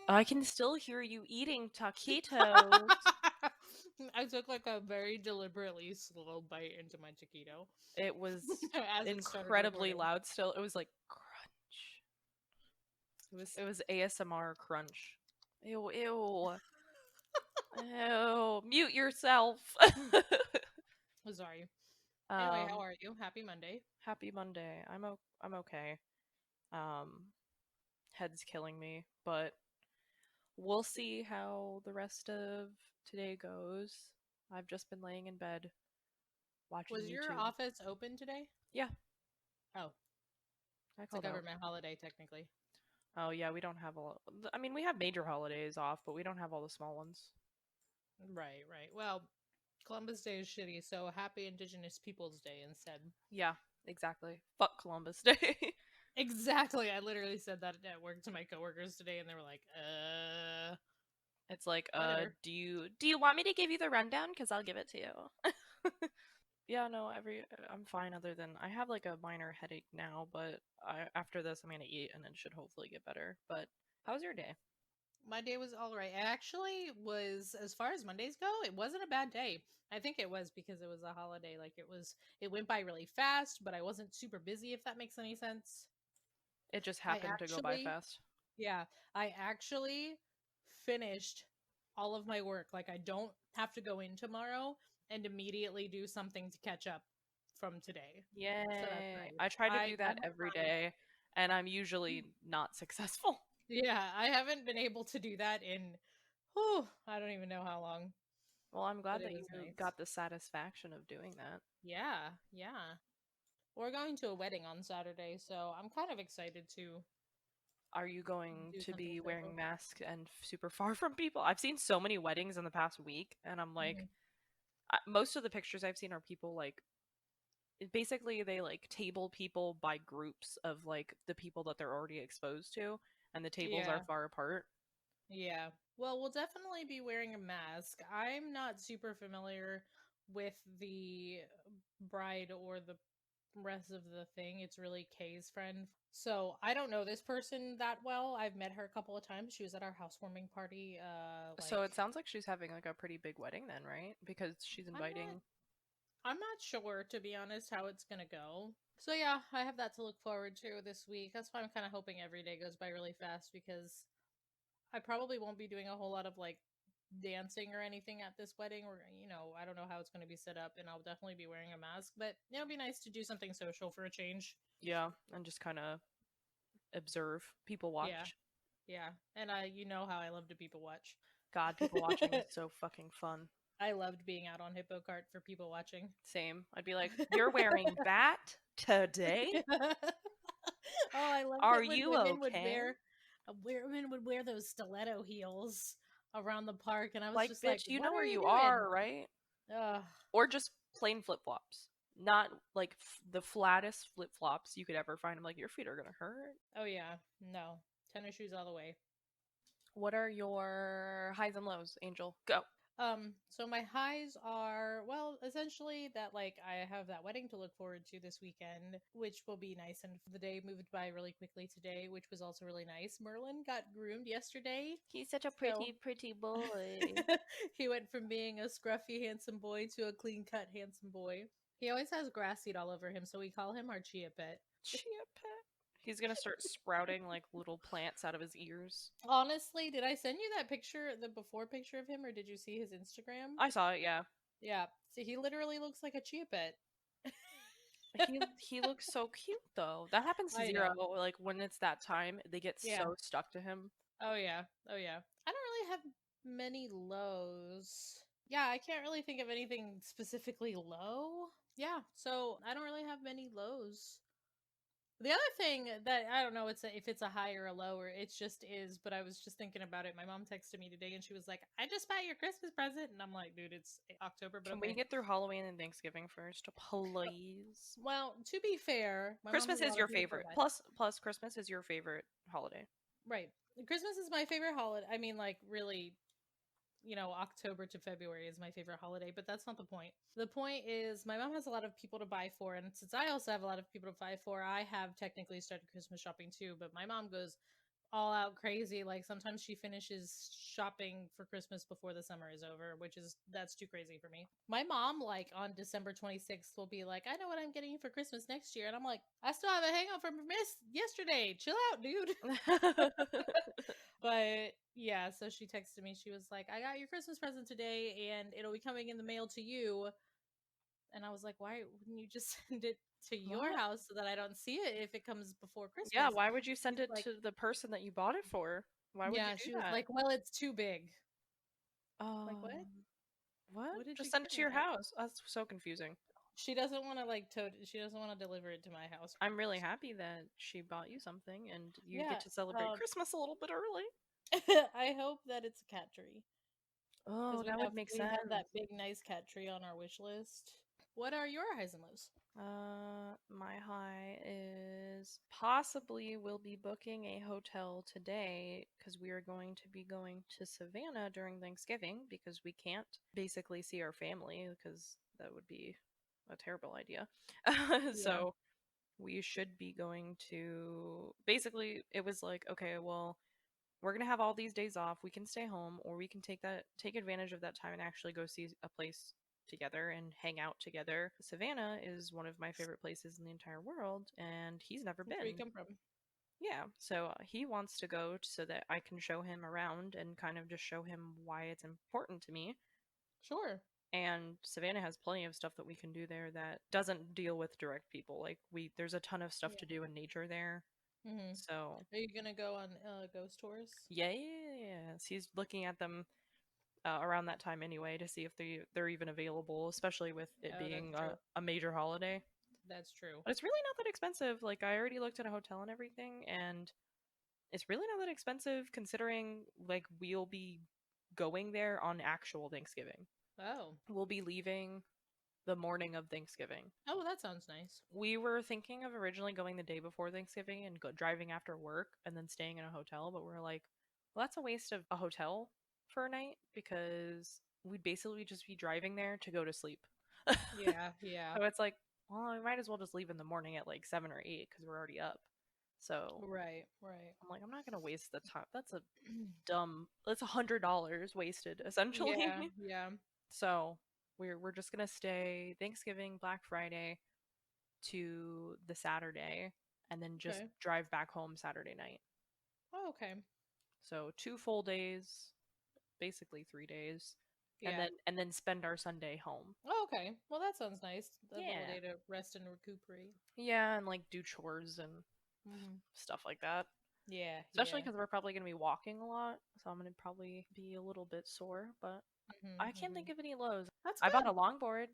I can still hear you eating taquitos. I took like a very deliberately slow bite into my taquito. It was As it started incredibly recording. loud still. It was like crunch. It was ASMR crunch. Ew, ew. Ew. Mute yourself. Sorry. Anyway, how are you? Happy Monday. Happy Monday. I'm okay. Head's killing me, but we'll see how the rest of today goes. I've just been laying in bed watching Was your YouTube. office open today? Yeah, Oh, I it's a called out. government holiday technically. Oh yeah, we don't have a lot. I mean, we have major holidays off, but we don't have all the small ones. Right, right. Well, Columbus Day is shitty, so happy Indigenous Peoples Day instead. Yeah, exactly. Fuck Columbus Day. Exactly. I literally said that at work to my coworkers today, and they were like, It's like, whatever. do you want me to give you the rundown? Because I'll give it to you. Yeah, no, I'm fine. Other than I have like a minor headache now, but after this I'm gonna eat and it should hopefully get better. But how's your day? My day was all right. It actually was, as far as Mondays go, it wasn't a bad day. I think it was because it was a holiday. Like it went by really fast, but I wasn't super busy, if that makes any sense. It just I happened to go by actually, fast. yeah, I actually finished all of my work. Like I don't have to go in tomorrow and immediately do something to catch up from today. So that's Yay! nice. I try to do I that have every not. day, and I'm usually not successful. Yeah, I haven't been able to do that in, whew, I don't even know how long, Well, I'm but glad it that was you nice. got the satisfaction of doing that. Yeah, yeah. We're going to a wedding on Saturday, so I'm kind of excited to Are you going do to something be wearing social. masks and super far from people? I've seen so many weddings in the past week, and I'm like, Hmm. most of the pictures I've seen are people like basically they like table people by groups of like the people that they're already exposed to, and the tables are Yeah, far apart. yeah. Well, we'll definitely be wearing a mask. I'm not super familiar with the bride or the rest of the thing. It's really Kay's friend. So I don't know this person that well. I've met her a couple of times. She was at our housewarming party, So like it sounds like she's having like a pretty big wedding then, right? Because she's I'm not inviting. I'm not sure, to be honest, how it's gonna go. So yeah, I have that to look forward to this week. That's why I'm kind of hoping every day goes by really fast because I probably won't be doing a whole lot of like dancing or anything at this wedding. Or I don't know how it's going to be set up, and I'll definitely be wearing a mask. But it'll be nice to do something social for a change. Yeah, and just kind of observe, people Yeah, watch. yeah, and you know how I love to people watch. God, people watching is so fucking fun. I loved being out on Hippo Cart for people watching. Same. I'd be like, "You're wearing that today? Oh, I loved Are it when you okay?" women would wear those stiletto heels around the park, and I was Like, just like, bitch, you "What know are where you you doing?" are, right? Ugh. Or just plain flip-flops. Not like the flattest flip-flops you could ever find. I'm like, your feet are gonna hurt. Oh yeah, no tennis shoes all the way. What are your highs and lows, Angel? Go. So my highs are, well, essentially that like I have that wedding to look forward to this weekend, which will be nice. And the day moved by really quickly today, which was also really nice. Merlin got groomed yesterday. He's such a So pretty, pretty boy. he went from being a scruffy, handsome boy to a clean cut, handsome boy. He always has grass seed all over him, so we call him our chia pet. Chia pet. He's gonna start sprouting like little plants out of his ears. Honestly, did I send you that picture, the before picture of him, or did you see his Instagram? I saw it, yeah. Yeah. So he literally looks like a chia pet. He looks so cute though. That happens to I Zero. know. Like when it's that time, they get Yeah. so stuck to him. Oh yeah. Oh yeah. I don't really have many lows. Yeah, I can't really think of anything specifically low. Yeah, so I don't really have many lows. The other thing that I don't know, if it's a high or a low, or it just is. But I was just thinking about it. My mom texted me today, and she was like, "I just bought your Christmas present," and I'm like, "Dude, it's October, but Can we okay." get through Halloween and Thanksgiving first, please? Well, to be fair, my mom has Christmas a is lot of your people to favorite. buy. Plus Christmas is your favorite holiday. Right, Christmas is my favorite holiday. I mean, like really, October to February is my favorite holiday, but that's not the point. The point is my mom has a lot of people to buy for, and since I also have a lot of people to buy for, I have technically started Christmas shopping too, but my mom goes all out crazy. Like sometimes she finishes shopping for Christmas before the summer is over, that's too crazy for me. My mom, like on December 26th, will be like, "I know what I'm getting you for Christmas next year," and I'm like, "I still have a hangout from Miss yesterday. Chill out, dude." But yeah, so she texted me. She was like, "I got your Christmas present today, and it'll be coming in the mail to you." And I was like, "Why wouldn't you just send it to your What? house so that I don't see it if it comes before Yeah, Christmas?" why would you send She's it like, to the person that you bought it for? Why would you "Yeah." do She was that? like, "Well, it's too big." Like, what? What? What did Just you send it get to me? your house. That's so confusing. She doesn't want to like she doesn't want to deliver it to my house. I'm really happy that she bought you something and you get Yeah. to celebrate Um, Christmas a little bit early. I hope that it's a cat tree because Oh, we that would have make we have sense. that big nice cat tree on our wish list. What are your highs and lows? My high is possibly we'll be booking a hotel today because we are going to be going to Savannah during Thanksgiving because we can't basically see our family because that would be a terrible idea. Yeah. So we should be going to basically it was like, okay, well, we're gonna have all these days off. We can stay home, or we can take advantage of that time and actually go see a place together and hang out together. Savannah is one of my favorite places in the entire world, and he's never That's where you been. come from. Yeah, so he wants to go so that I can show him around and kind of just show him why it's important to me. Sure. And Savannah has plenty of stuff that we can do there that doesn't deal with direct people. Like there's a ton of stuff Yeah. to do in nature there. Mm-hmm. So Are you gonna go on ghost tours? yeah, yeah, yeah. So he's looking at them around that time anyway to see if they're even available, especially with it Oh, that's being true. a major holiday. That's true. But it's really not that expensive. Like I already looked at a hotel and everything, and it's really not that expensive considering like we'll be going there on actual Thanksgiving. Oh. We'll be leaving the morning of Thanksgiving. Oh, well, that sounds nice. We were thinking of originally going the day before Thanksgiving and driving after work and then staying in a hotel, but we're like, well, that's a waste of a hotel for a night because we'd basically just be driving there to go to sleep. Yeah, yeah. So it's like, well, we might as well just leave in the morning at like 7 or 8 because we're already up. So Right, right. I'm like, I'm not gonna waste the time. That's a dumb. That's $100 wasted essentially. Yeah, yeah. So we're just gonna stay Thanksgiving, Black Friday, to the Saturday and then just Okay. drive back home Saturday night. Oh, okay. So 2 full days, basically 3 days, Yeah. and then spend our Sunday home. Oh, okay. Well, that sounds nice. A little Yeah. day to rest and recuperate. Yeah, and like do chores and Hmm. stuff like that. Yeah, Especially yeah. because we're probably going to be walking a lot, so I'm going to probably be a little bit sore, but Hmm. I can't Hmm. think of any lows. That's I bought good. a longboard.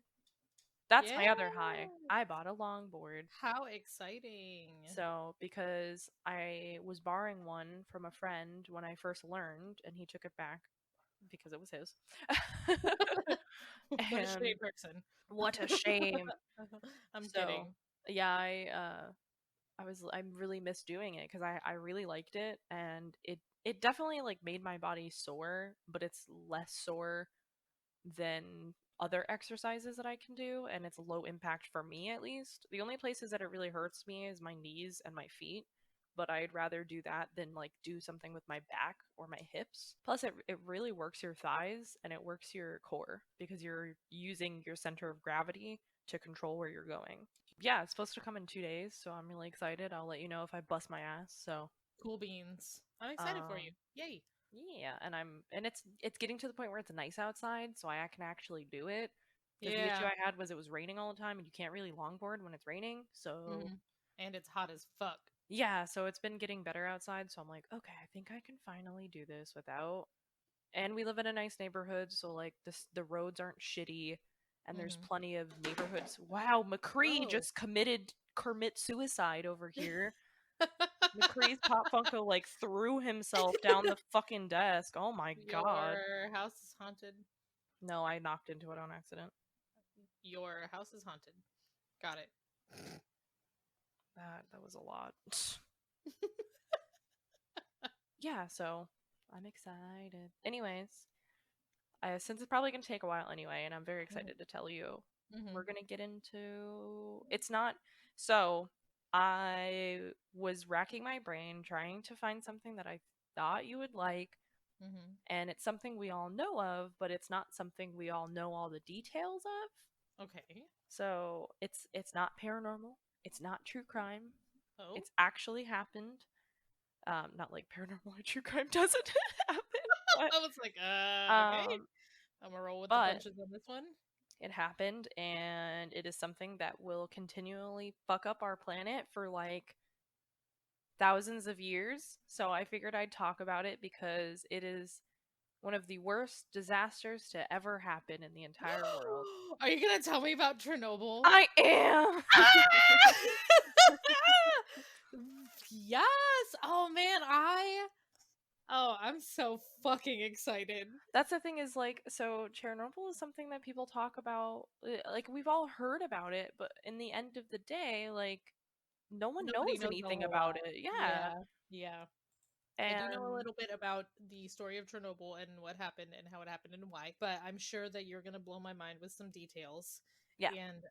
That's Yeah. my other high. I bought a longboard. How exciting. So, because I was borrowing one from a friend when I first learned, and he took it back because it was his. What a shitty And person. what a shame. I'm So, kidding. yeah, I really miss doing it because I really liked it, and it definitely like made my body sore, but it's less sore than other exercises that I can do, and it's low impact for me at least. The only places that it really hurts me is my knees and my feet, but I'd rather do that than like do something with my back or my hips. Plus, it really works your thighs and it works your core because you're using your center of gravity to control where you're going. Yeah, it's supposed to come in 2 days, so I'm really excited. I'll let you know if I bust my ass. So, Cool beans. I'm excited for you. um, Yay. yeah, and it's getting to the point where it's nice outside, so I can actually do it. Because the issue Yeah. I had was it was raining all the time, and you can't really longboard when it's raining. So Hmm. And it's hot as fuck. yeah, so it's been getting better outside. So I'm like, okay, I think I can finally do this without. And we live in a nice neighborhood, so like the roads aren't shitty, and there's Hmm. plenty of neighborhoods. Wow, McCree Oh. just committed. commit suicide over here. McCree's Pop Funko like threw himself down the fucking desk. Oh my god. Your house is haunted. No, I knocked into it on accident. Your house is haunted. Got it. That was a lot. Yeah, so I'm excited. Anyways, since it's probably gonna take a while anyway, and I'm very excited to tell you, Mm-hmm. we're gonna get into. It's not so. I was racking my brain trying to find something that I thought you would like, Mm-hmm. and it's something we all know of, but it's not something we all know all the details of. Okay. So it's not paranormal. It's not true crime. Oh. It's actually happened. Not like paranormal or true crime doesn't happen, I was like, okay. um, I'm gonna roll with the but punches on this one. it happened, and it is something that will continually fuck up our planet for like thousands of years. So I figured I'd talk about it because it is one of the worst disasters to ever happen in the entire world. Are you gonna tell me about Chernobyl? I am. Yes. Oh man, I'm so fucking excited. That's the thing is like so Chernobyl is something that people talk about like we've all heard about it, but in the end of the day, like no one Nobody knows knows a anything whole about lot. it. Yeah. Yeah. Yeah. I do know a And little bit about the story of Chernobyl and what happened and how it happened and why, but I'm sure that you're going to blow my mind with some details. yeah. And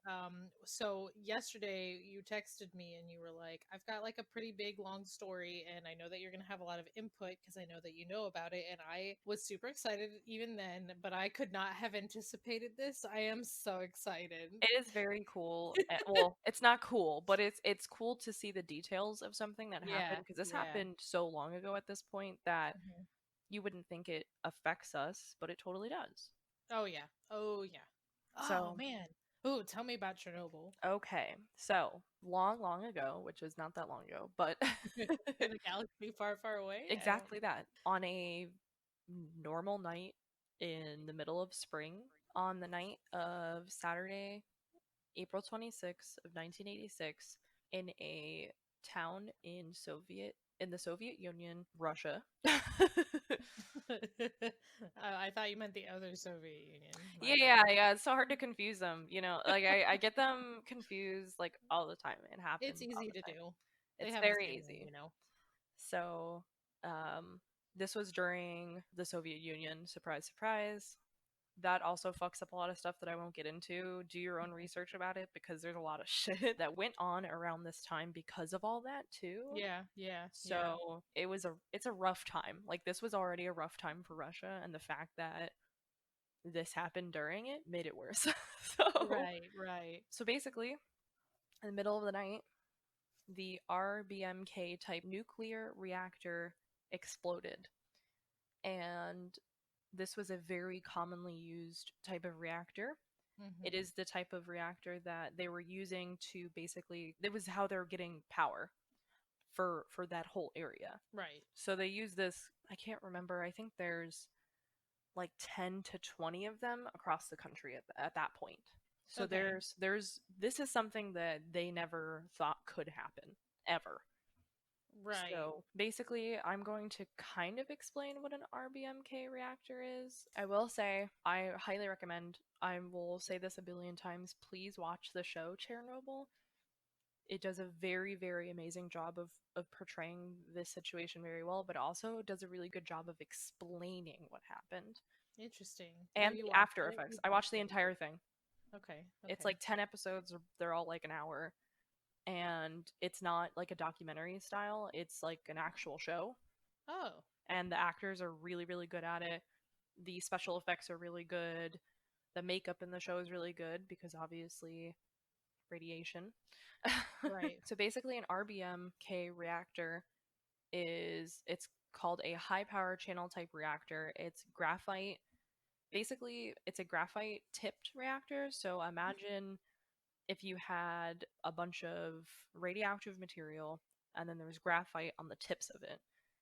so yesterday you texted me and you were like, I've got like a pretty big long story and I know that you're going to have a lot of input because I know that you know about it. And I was super excited even then, but I could not have anticipated this. I am so excited. It is very cool. Well, it's not cool, but it's cool to see the details of something that happened Yeah. because this Yeah. happened so long ago at this point that Mhm. you wouldn't think it affects us, but it totally does. Oh, yeah. Oh, yeah. Oh, So, man. Oh, tell me about Chernobyl. okay. So, long ago, which is not that long ago, but In a galaxy far, far away? I don't. exactly that. On a normal night in the middle of spring, on the night of Saturday, April 26th of 1986, in a town in the Soviet Union, Russia. I thought you meant the other Soviet Union. My Yeah, bad. yeah, it's so hard to confuse them, like I get them confused like all the time. It It's happens all easy the to time. do. They It's have the very same name, easy. you know. So, this was during the Soviet Union. Surprise, surprise. That also fucks up a lot of stuff that I won't get into. Do your own research about it because there's a lot of shit that went on around this time because of all that too. Yeah, yeah, yeah. So it's a rough time. Like this was already a rough time for Russia, and the fact that this happened during it made it worse. so Right, right. so basically, in the middle of the night, the RBMK type nuclear reactor exploded, and this was a very commonly used type of reactor. It Mm-hmm. is the type of reactor that they were using to basically it was how they're getting power for that whole area. Right. So they use this, I can't remember, I think there's like 10 to 20 of them across the country at that point. So Okay. there's this is something that they never thought could happen ever. Right. So basically, I'm going to kind of explain what an RBMK reactor is. I will say, I highly recommend, I will say this a billion times, please watch the show Chernobyl. It does a very amazing job of portraying this situation very well, but also does a really good job of explaining what happened Interesting. Have and you the watched after it? effects. You've I watched watched the it? entire thing. Okay. It's Okay. like 10 episodes, they're all like an hour, and it's not like a documentary style, it's like an actual show. Oh. And the actors are really good at it. The special effects are really good. The makeup in the show is really good because obviously radiation. Right. So basically an RBMK reactor it's called a high power channel type reactor. It's graphite. Basically, it's a graphite tipped reactor. So imagine if you had a bunch of radioactive material and then there was graphite on the tips of it.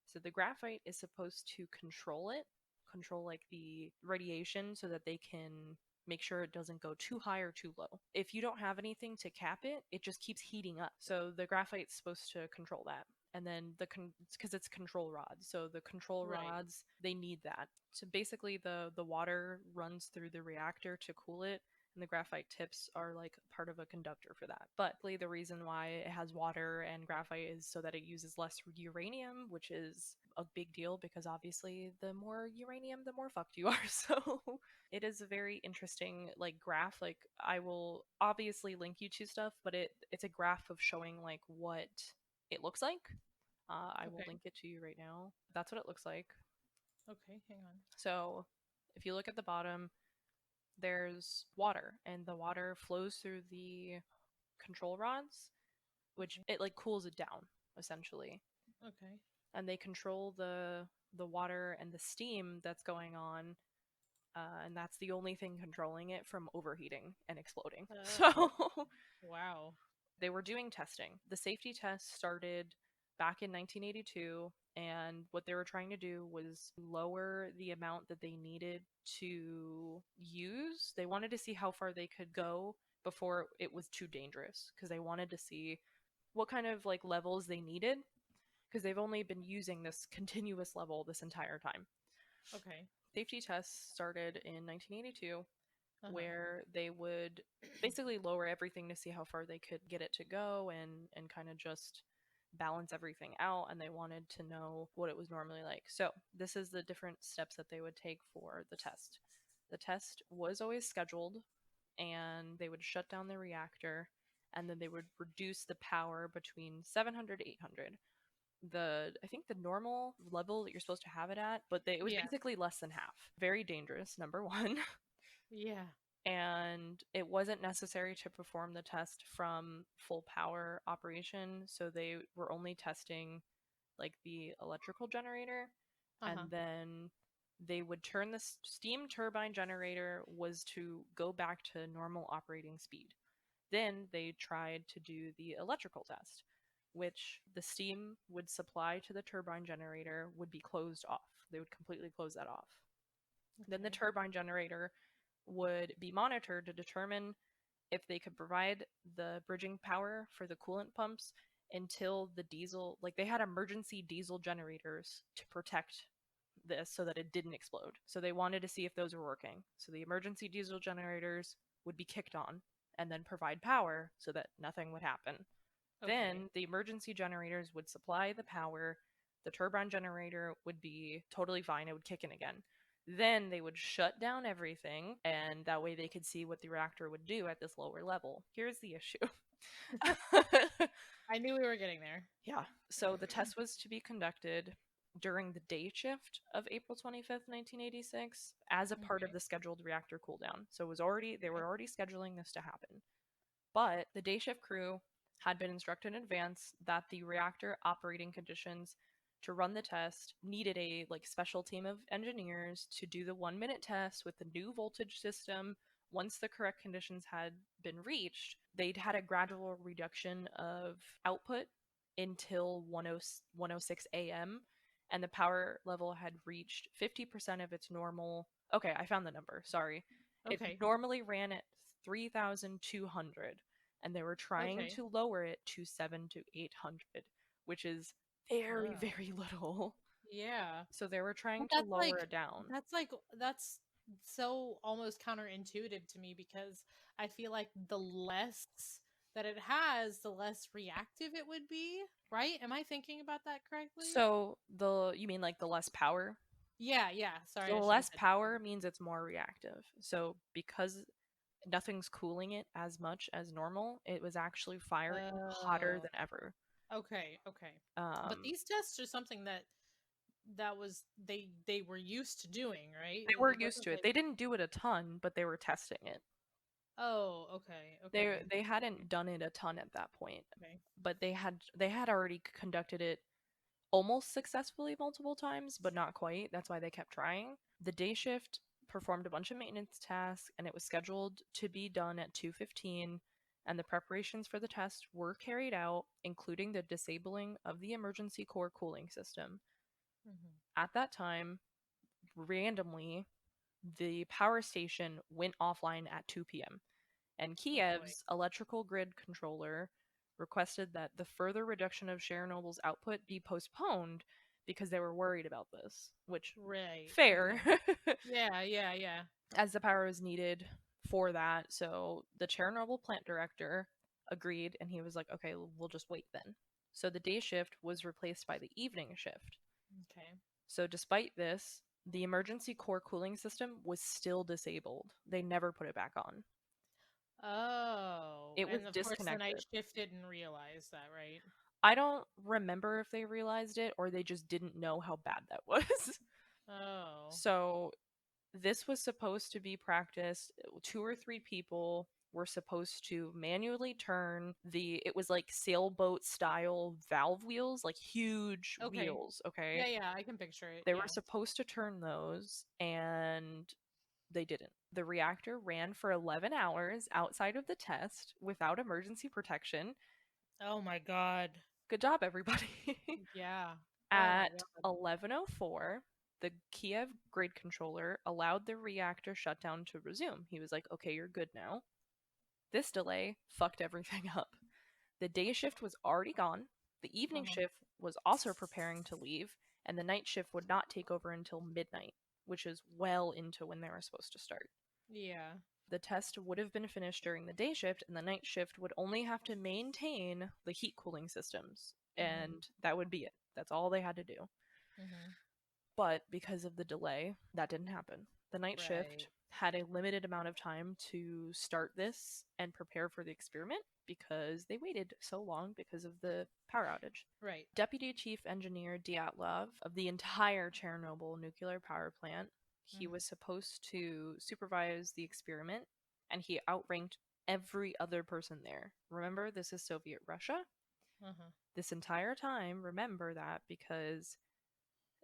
So the graphite is supposed to control it, control like the radiation so that they can make sure it doesn't go too high or too low. If you don't have anything to cap it, it just keeps heating up. So the graphite's supposed to control that. And then because it's control rods, so the control Right. rods, they need that. So basically, the water runs through the reactor to cool it, and the graphite tips are like part of a conductor for that. But the reason why it has water and graphite is so that it uses less uranium, which is a big deal because obviously the more uranium, the more fucked you are. So it is a very interesting like graph. Like I will obviously link you to stuff, but it's a graph of showing like what it looks like. I will Okay. link it to you right now. That's what it looks like. Okay. Hang on. So if you look at the bottom, there's water, and the water flows through the control rods, which Okay. it like cools it down essentially, Okay. and they control the water and the steam that's going on. And that's the only thing controlling it from overheating and exploding. Uh, So wow. they were doing testing. The safety test started back in 1982, and what they were trying to do was lower the amount that they needed to use. They wanted to see how far they could go before it was too dangerous, because they wanted to see what kind of like levels they needed, because they've only been using this continuous level this entire time. Okay. Safety tests started in 1982, Uh huh. where they would basically lower everything to see how far they could get it to go, and kind of just balance everything out, and they wanted to know what it was normally like. So this is the different steps that they would take for the test. The test was always scheduled, and they would shut down the reactor, and then they would reduce the power between 700 to 800. I think the normal level that you're supposed to have it at, but it was Yeah. basically less than half. Very dangerous, number one. Yeah. And it wasn't necessary to perform the test from full power operation, so they were only testing like the electrical generator, Uh and huh. then they would turn the steam turbine generator was to go back to normal operating speed. Then they tried to do the electrical test, which the steam would supply to the turbine generator would be closed off. They would completely close that off. Then the Okay. turbine generator would be monitored to determine if they could provide the bridging power for the coolant pumps until the diesel, like they had emergency diesel generators to protect this so that it didn't explode. So they wanted to see if those were working. So the emergency diesel generators would be kicked on and then provide power so that nothing would happen. Okay. Then the emergency generators would supply the power. The turbine generator would be totally fine. It would kick in again. Then they would shut down everything, and that way they could see what the reactor would do at this lower level. Here's the issue. I knew we were getting there. Yeah. So the test was to be conducted during the day shift of April 25th, 1986, as a part of Okay. the scheduled reactor cooldown. So it was already they were Okay. already scheduling this to happen. But the day shift crew had been instructed in advance that the reactor operating conditions to run the test needed a like special team of engineers to do the 1 minute test with the new voltage system. Once the correct conditions had been reached, they'd had a gradual reduction of output until 106 a.m., and the power level had reached 50% of its normal. Okay, I found the number. Sorry. It Okay. normally ran at 3,200, and they were trying Okay. to lower it to 7 to 800, which is very, Oh. very little. Yeah. So they were But trying to that's lower like it down. that's like that's so almost counterintuitive to me because I feel like the less that it has, the less reactive it would be, right? Am I thinking about that correctly? So you mean like the less power? Yeah, yeah. Sorry, The I should have less said power means it's more reactive. So because nothing's cooling it as much as normal, it was actually firing hotter Oh, than ever. okay, okay. But Um, these tests are something that was they were used to doing, right? they were It used wasn't to it. like, They didn't do it a ton, but they were testing it. oh, okay, They okay, they hadn't done it a ton at that point, okay. but they had already conducted it almost successfully multiple times, but not quite. That's why they kept trying. The day shift performed a bunch of maintenance tasks, and it was scheduled to be done at 2:15, and the preparations for the test were carried out, including the disabling of the emergency core cooling system. Hmm. At that time, randomly, the power station went offline at 2 p.m. And Oh boy. Kiev's electrical grid controller requested that the further reduction of Chernobyl's output be postponed because they were worried about this, which Right. fair, Okay. Yeah, yeah, yeah. as the power was needed for that. So the Chernobyl plant director agreed and he was like, okay, we'll just wait then. So the day shift was replaced by the evening shift. Okay. So despite this, the emergency core cooling system was still disabled. They never put it back on. Oh, It was and of course the night disconnected. shift didn't realize that, right? I don't remember if they realized it or they just didn't know how bad that was. Oh. So this was supposed to be practiced. Two or three people were supposed to manually turn it was like sailboat style valve wheels, like huge Okay. wheels, okay? Yeah, yeah, I can picture it. They were Yeah. supposed to turn those and they didn't. The reactor ran for 11 hours outside of the test without emergency protection. Oh my god. Good job, everybody. Yeah. Oh my At god. 11:04, the Kiev grid controller allowed the reactor shutdown to resume. He was like, okay, you're good now. This delay fucked everything up. The day shift was already gone, the evening Uh-huh. shift was also preparing to leave, and the night shift would not take over until midnight, which is well into when they were supposed to start. Yeah. The test would have been finished during the day shift, and the night shift would only have to maintain the heat cooling systems, Mhm. and that would be it. That's all they had to do. Mhm. But because of the delay, that didn't happen. The night shift Right. had a limited amount of time to start this and prepare for the experiment because they waited so long because of the power outage. Right. Deputy Chief Engineer Dyatlov of the entire Chernobyl nuclear power plant, he Mhm. was supposed to supervise the experiment and he outranked every other person there. Remember, this is Soviet Russia. Uh-huh. This entire time, remember that because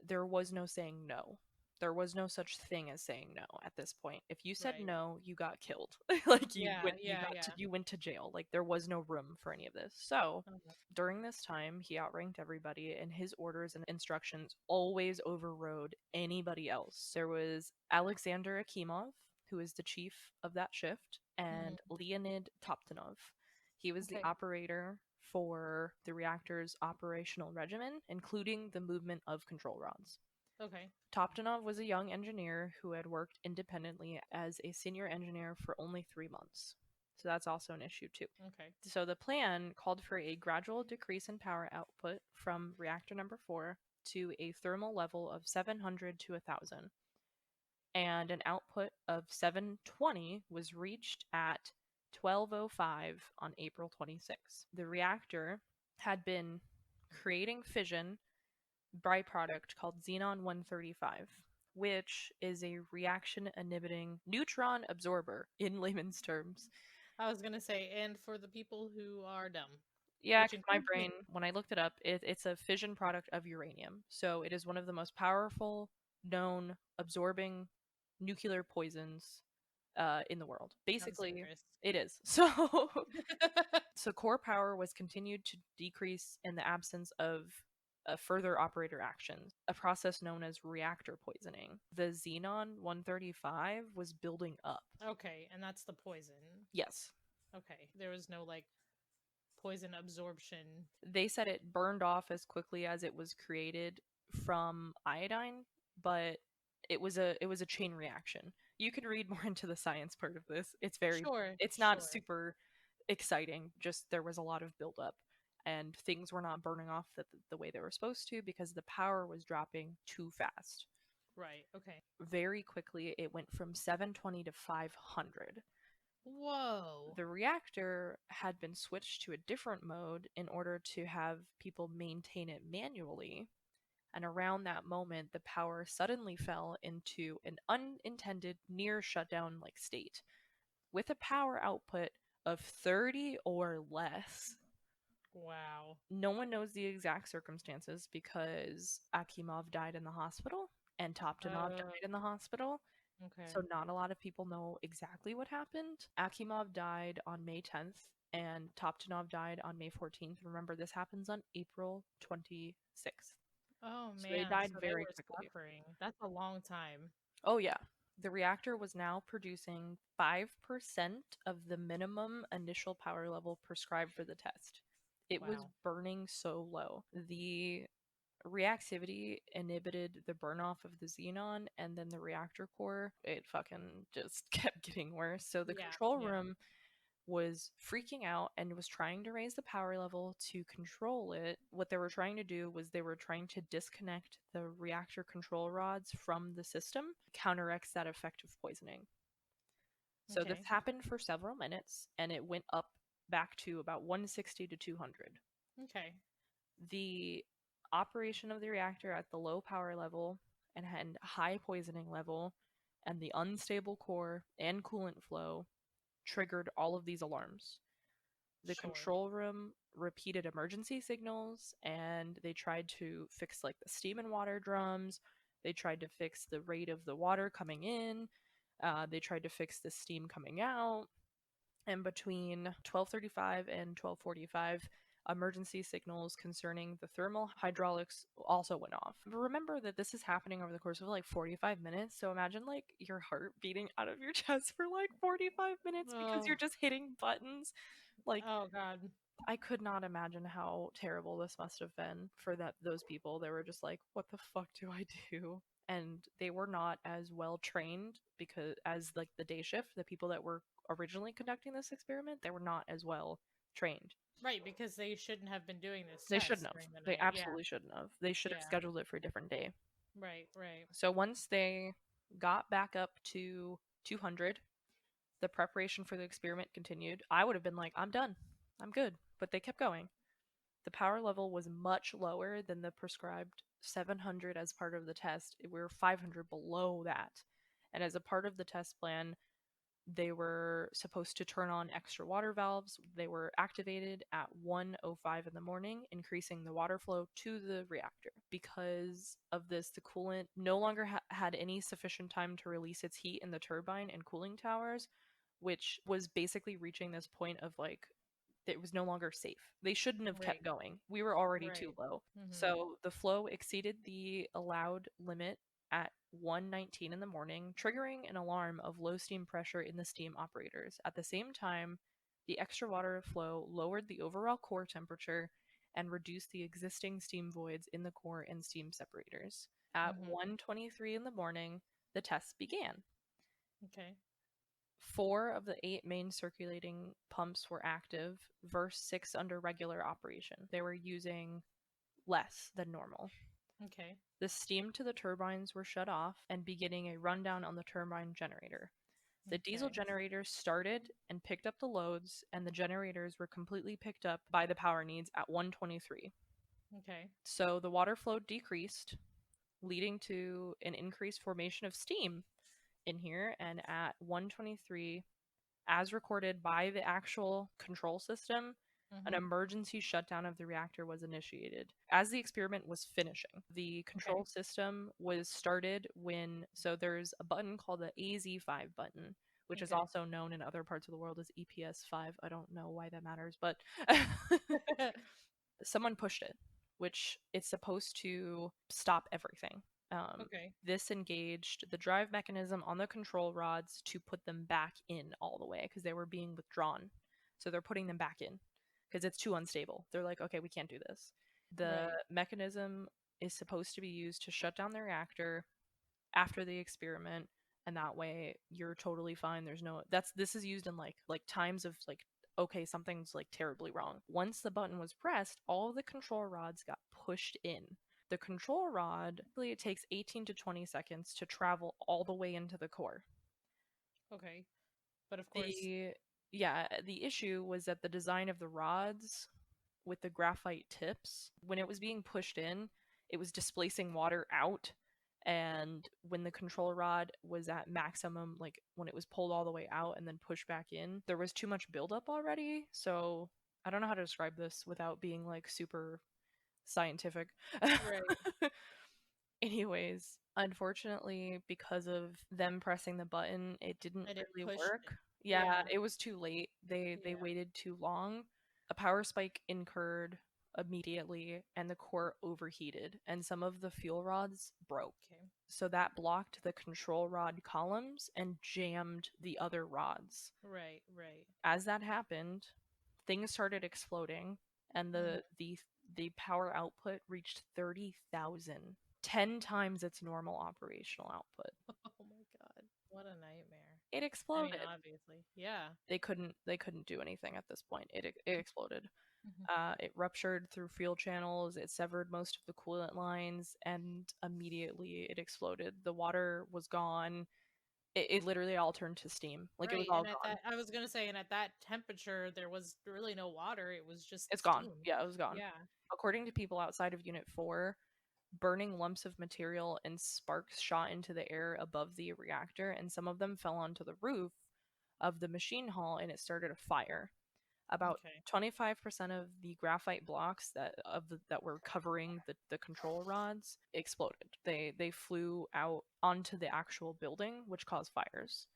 there was no saying no. There was no such thing as saying no at this point. If you said Right. no, you got killed. Like Yeah, yeah, yeah. you went to jail. Like there was no room for any of this. So, Uh-huh. during this time, he outranked everybody and his orders and instructions always overrode anybody else. There was Alexander Akimov, who is the chief of that shift, and Mhm. Leonid Toptanov. He was the Okay. operator for the reactor's operational regimen, including the movement of control rods. Okay. Toptanov was a young engineer who had worked independently as a senior engineer for only 3 months. So that's also an issue, too. Okay. So the plan called for a gradual decrease in power output from reactor number 4 to a thermal level of 700 to 1000, and an output of 720 was reached at 12:05 on April 26th. The reactor had been creating fission byproduct called xenon 135, which is a reaction inhibiting neutron absorber in layman's terms. I was gonna say, and for the people who are dumb, Yeah, which because my includes me. brain, when I looked it up, it's a fission product of uranium. So it is one of the most powerful known absorbing nuclear poisons in the world. Sounds Basically, dangerous. it is. So, so core power was continued to decrease in the absence of further operator actions, a process known as reactor poisoning. The xenon 135 was building up. Okay, and that's the poison. Yes, Okay, there was no like poison absorption. they said it burned off as quickly as it was created from iodine, but it was a chain reaction. You can read more into the science part of this. Sure, It's not sure. super exciting, just there was a lot of buildup and things were not burning off the way they were supposed to because the power was dropping too fast. Right. Okay. Very quickly it went from 720 to 500. Whoa. The reactor had been switched to a different mode in order to have people maintain it manually. And around that moment, the power suddenly fell into an unintended near shutdown like state with a power output of 30 or less. Wow. No one knows the exact circumstances because Akimov died in the hospital and Toptanov Uh. died in the hospital. Okay. So not a lot of people know exactly what happened. Akimov died on May 10th and Toptanov died on May 14th. Remember, this happens on April 26th. Oh So they man, died so they very were quickly. suffering. That's a long time. Oh, yeah. The reactor was now producing 5% of the minimum initial power level prescribed for the test. It was Wow. burning so low. The reactivity inhibited the burn off of the xenon, and then the reactor core, it fucking just kept getting worse. So the Yeah. control Yeah. room was freaking out and was trying to raise the power level to control it. What they were trying to do was they were trying to disconnect the reactor control rods from the system, counteracts that effect of poisoning. So this Okay. happened for several minutes and it went up back to about 160 to 200. Okay. The operation of the reactor at the low power level and high poisoning level and the unstable core and coolant flow triggered all of these alarms. The Sure. control room repeated emergency signals and they tried to fix like the steam and water drums. They tried to fix the rate of the water coming in. They tried to fix the steam coming out. And between 12:35 and 12:45, emergency signals concerning the thermal hydraulics also went off. But remember that this is happening over the course of like 45 minutes, so imagine like your heart beating out of your chest for like 45 minutes because Oh. you're just hitting buttons. Like Oh God. I could not imagine how terrible this must have been for those people. They were just like, "What the fuck do I do?" And they were not as well trained because as like the day shift, the people that were originally conducting this experiment, they were not as well trained. Right, because they shouldn't have been doing this They shouldn't test have. during the They night. Yeah. absolutely shouldn't have. They should have Yeah. scheduled it for a different day. Right. Right. So once they got back up to 200, the preparation for the experiment continued. I would have been like, "I'm done. I'm good." But they kept going. The power level was much lower than the prescribed 700 as part of the test. We were 500 below that. And as a part of the test plan, they were supposed to turn on extra water valves. They were activated at 1:05 in the morning, increasing the water flow to the reactor. Because of this, the coolant no longer had any sufficient time to release its heat in the turbine and cooling towers, which was basically reaching this point of like it was no longer safe. They shouldn't have Right. kept going. We were already too Right. low. Mm-hmm. So the flow exceeded the allowed limit at 1:19 in the morning, triggering an alarm of low steam pressure in the steam operators. At the same time, the extra water flow lowered the overall core temperature and reduced the existing steam voids in the core and steam separators. At Mm-hmm. 1:23 in the morning, the tests began. Okay. 4 of the 8 main circulating pumps were active, versus 6 under regular operation. They were using less than normal. Okay. The steam to the turbines were shut off and beginning a rundown on the turbine generator. The diesel Okay. generators started and picked up the loads, and the generators were completely picked up by the power needs at 123. Okay. So the water flow decreased, leading to an increased formation of steam in here, and at 123, as recorded by the actual control system, an Mm-hmm. emergency shutdown of the reactor was initiated. As the experiment was finishing, the Okay. control system was started when, so there's a button called the AZ5 button, which is Okay. also known in other parts of the world as EPS5. I don't know why that matters, but someone pushed it, which it's supposed to stop everything. Um, Okay. this engaged the drive mechanism on the control rods to put them back in all the way because they were being withdrawn. So they're putting them back in because it's too unstable. They're like, okay, we can't do this. The Right. mechanism is supposed to be used to shut down the reactor after the experiment, and that way you're totally fine. There's no that's this is used in like times of like okay, something's like terribly wrong. Once the button was pressed, all of the control rods got pushed in. The control rod, it takes 18 to 20 seconds to travel all the way into the core. Okay. But of course. The yeah, the issue was that the design of the rods with the graphite tips, when it was being pushed in, it was displacing water out. And when the control rod was at maximum, like when it was pulled all the way out and then pushed back in, there was too much buildup already. So I don't know how to describe this without being like super scientific. Right. Anyways, unfortunately, because of them pressing the button, it didn't I didn't really push work. it. Yeah, Yeah. it was too late. They Yeah. waited too long. A power spike incurred immediately, and the core overheated, and some of the fuel rods broke. Okay. So that blocked the control rod columns and jammed the other rods. Right, right. As that happened, things started exploding, and Mhm. the power output reached 30,000, 10 times its normal operational output. Oh my god. What a nightmare. It I mean, exploded. obviously. Yeah. They couldn't do anything at this point. It exploded. Mhm. It ruptured through fuel channels. It severed most of the coolant lines, and immediately it exploded. The water was gone. It literally all turned to steam. Like it was Right. all And at gone. that, I was going to say, and at that temperature, there was really no water. It was just It's gone. steam. Yeah, it was gone. Yeah. According to people outside of Unit 4, burning lumps of material and sparks shot into the air above the reactor, and some of them fell onto the roof of the machine hall, and it started a fire. About Okay. 25% of the graphite blocks that were covering the control rods exploded. They flew out onto the actual building, which caused fires.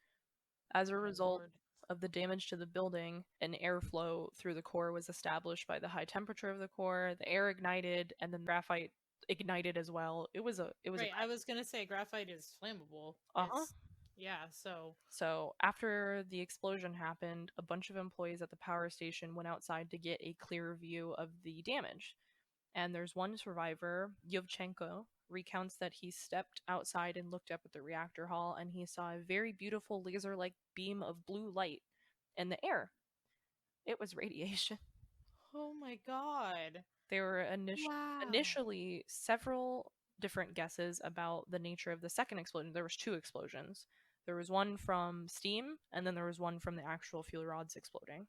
As a My result lord. of the damage to the building, an airflow through the core was established by the high temperature of the core. The air ignited, and then graphite ignited as well. It was a Right. I was going to say graphite is flammable. uh-huh. Yeah. So, So, after the explosion happened, a bunch of employees at the power station went outside to get a clear view of the damage. And there's one survivor, Yovchenko, recounts that he stepped outside and looked up at the reactor hall, and he saw a very beautiful laser like beam of blue light in the air. It was radiation. oh my god. There were Wow. initially several different guesses about the nature of the second explosion. There was two explosions. There was one from steam, and then there was one from the actual fuel rods exploding.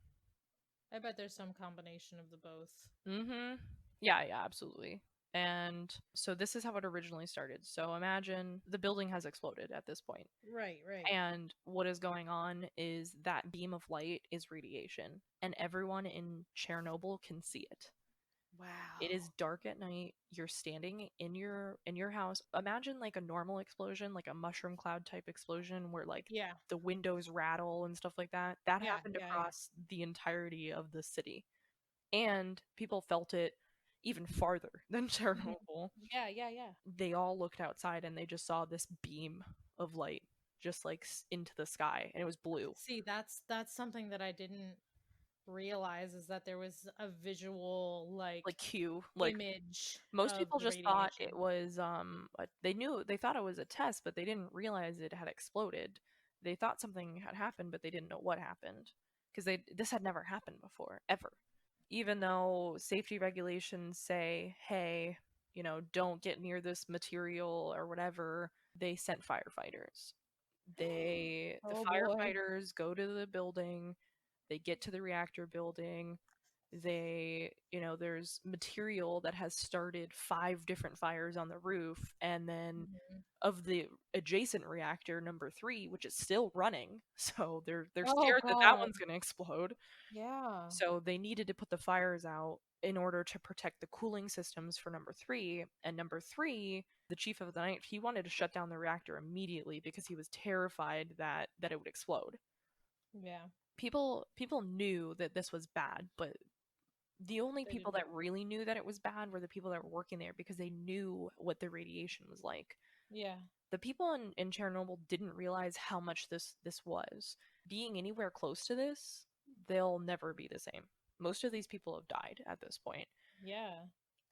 I bet there's some combination of the both. Mm-hmm. Yeah, yeah, absolutely. And so this is how it originally started. So imagine the building has exploded at this point. Right, right. And what is going on is that beam of light is radiation, and everyone in Chernobyl can see it. It is Wow. dark at night. You're standing in your house. Imagine like a normal explosion, like a mushroom cloud type explosion where like Yeah. the windows rattle and stuff like that. That Yeah, happened yeah, yeah. across the entirety of the city. And people felt it even farther than Mhm. Chernobyl. Yeah, yeah, yeah. They all looked outside and they just saw this beam of light just like into the sky, and it was blue. See, that's something that I didn't realize is that there was a visual Like Q, like image most of people the just thought radiation. it was they thought it was a test, but they didn't realize it had exploded. They thought something had happened, but they didn't know what happened because they this had never happened before ever. Even though safety regulations say, hey, don't get near this material or whatever, they sent firefighters. The Oh boy. firefighters go to the building, they get to the reactor building, there's material that has started five different fires on the roof, and then Mhm. of the adjacent reactor number 3, which is still running. So they're Oh scared that that god. one's going to explode. Yeah. So they needed to put the fires out in order to protect the cooling systems for number 3. And number 3, the chief of the night, he wanted to shut down the reactor immediately because he was terrified that it would explode. Yeah. People knew that this was bad, but the only They people didn't. that really knew that it was bad were the people that were working there because they knew what the radiation was like. Yeah. The people in Chernobyl didn't realize how much this was. Being anywhere close to this, they'll never be the same. Most of these people have died at this point. Yeah.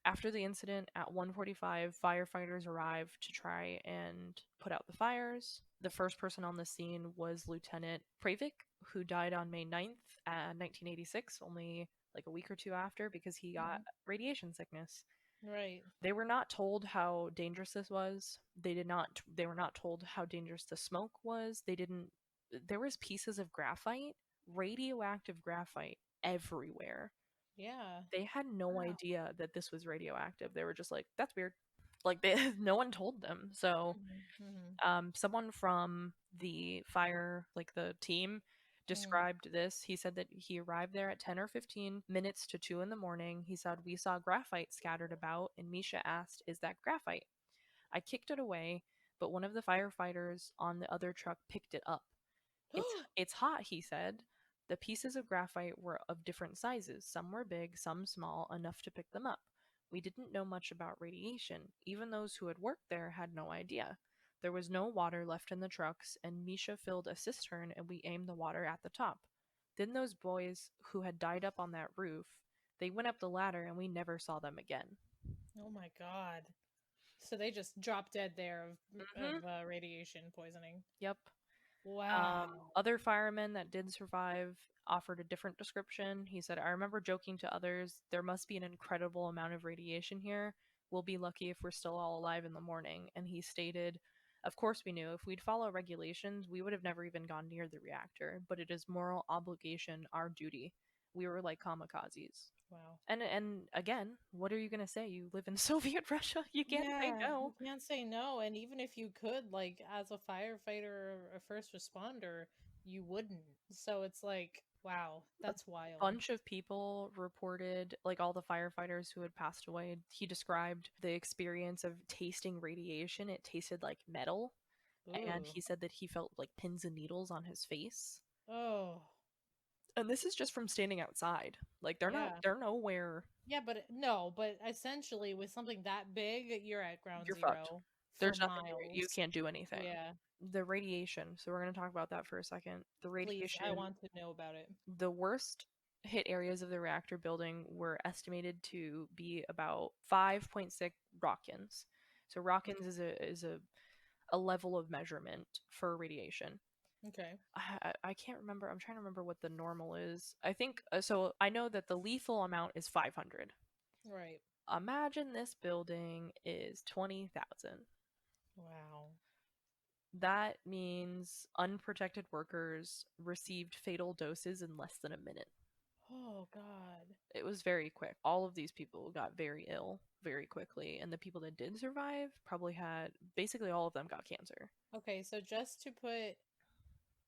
After the incident at 1:45, firefighters arrived to try and put out the fires. The first person on the scene was Lieutenant Pravik, who died on May 9th, 1986, only like a week or two after because he got Mhm. radiation sickness. Right. They were not told how dangerous this was. They were not told how dangerous the smoke was. They didn't There was pieces of graphite, radioactive graphite everywhere. Yeah. They had no Wow. idea that this was radioactive. They were just like, that's weird. Like no one told them. So Mhm. Mhm. someone from the fire, like the team, Mhm. described this. He said that he arrived there at 10 or 15 minutes to 2 in the morning. He said, we saw graphite scattered about, and Misha asked, is that graphite? I kicked it away, but one of the firefighters on the other truck picked it up. It's hot, he said. The pieces of graphite were of different sizes. Some were big, some small, enough to pick them up. We didn't know much about radiation. Even those who had worked there had no idea. There was no water left in the trucks, and Misha filled a cistern and we aimed the water at the top. Then those boys who had died up on that roof, they went up the ladder and we never saw them again. Oh my god. So they just dropped dead there Hmm. of radiation poisoning. Yep. Wow. Other firemen that did survive offered a different description. He said, I remember joking to others, there must be an incredible amount of radiation here. We'll be lucky if we're still all alive in the morning. And he stated, of course we knew. If we'd follow regulations, we would have never even gone near the reactor, but it is moral obligation, our duty. We were like kamikazes. Wow. And again, what are you gonna say? You live in Soviet Russia. You can't say Yeah, you no. can't say no. And even if you could, like, as a firefighter or a first responder, you wouldn't. So it's like, wow, A that's wild. bunch of people reported, like all the firefighters who had passed away. He described the experience of tasting radiation. It tasted like metal, and Ooh. he said that he felt like pins and needles on his face. Oh, And this is just from standing outside. Like yeah. they're nowhere. Yeah, but no, but essentially with something that big, you're at ground You're fucked. zero for There's nothing you miles. can't do anything. Yeah. The radiation. So we're going to talk about that for a second. The Please, I radiation, want to know about it. the worst hit areas of the reactor building were estimated to be about 5.6 rockins. So rockins is a level of measurement for radiation. Okay. I can't remember. I'm trying to remember what the normal is. I think so. I know that the lethal amount is 500. Right. Imagine this building is 20,000. Wow. That means unprotected workers received fatal doses in less than a minute. Oh God. It was very quick. All of these people got very ill very quickly, and the people that did survive probably had basically all of them got cancer. Okay, so just to put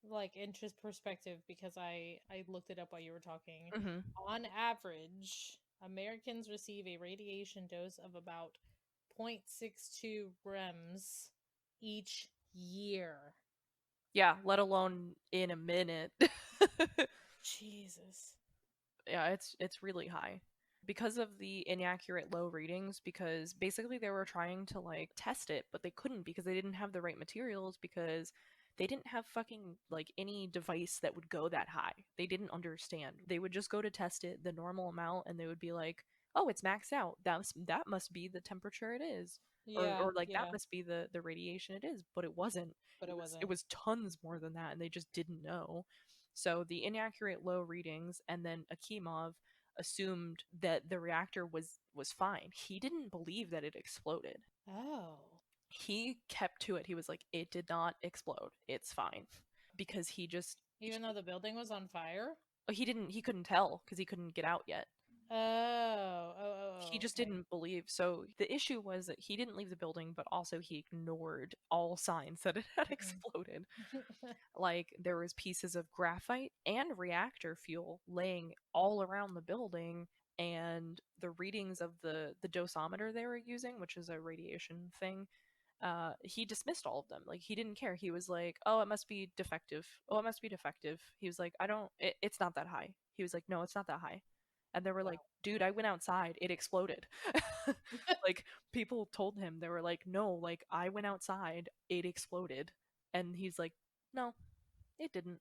like interest perspective, because I looked it up while you were talking. Hmm. On average, Americans receive a radiation dose of about 0.62 rems each year. Yeah, let alone in a minute. Jesus. Yeah, it's really high because of the inaccurate low readings, because basically they were trying to like test it but they couldn't because they didn't have the right materials, because they didn't have fucking like any device that would go that high. They didn't understand. They would just go to test it the normal amount and they would be like, "Oh, it's maxed out. That must be the temperature it is." Yeah, Or like that yeah, must be the radiation it is, but it wasn't. but it It wasn't. was tons more than that and they just didn't know. So the inaccurate low readings, and then Akimov assumed that the reactor was fine. He didn't believe that it exploded. Oh. He kept to it. He was like, "It did not explode. It's fine," because Even though the building was on fire? he couldn't tell because he couldn't get out yet. Oh, He just okay. didn't believe. So the issue was that he didn't leave the building, but also he ignored all signs that it had Mm. exploded. Like there was pieces of graphite and reactor fuel laying all around the building, and the readings of the dosometer they were using, which is a radiation thing, he dismissed all of them. Like he didn't care. He was like, "Oh, it must be defective. Oh, it must be defective." He was like, It's not that high." He was like, "No, it's not that high." And they were like, Wow. "Dude, I went outside. It exploded." Like people told him, they were like, "No, like I went outside. It exploded." And he's like, "No, it didn't."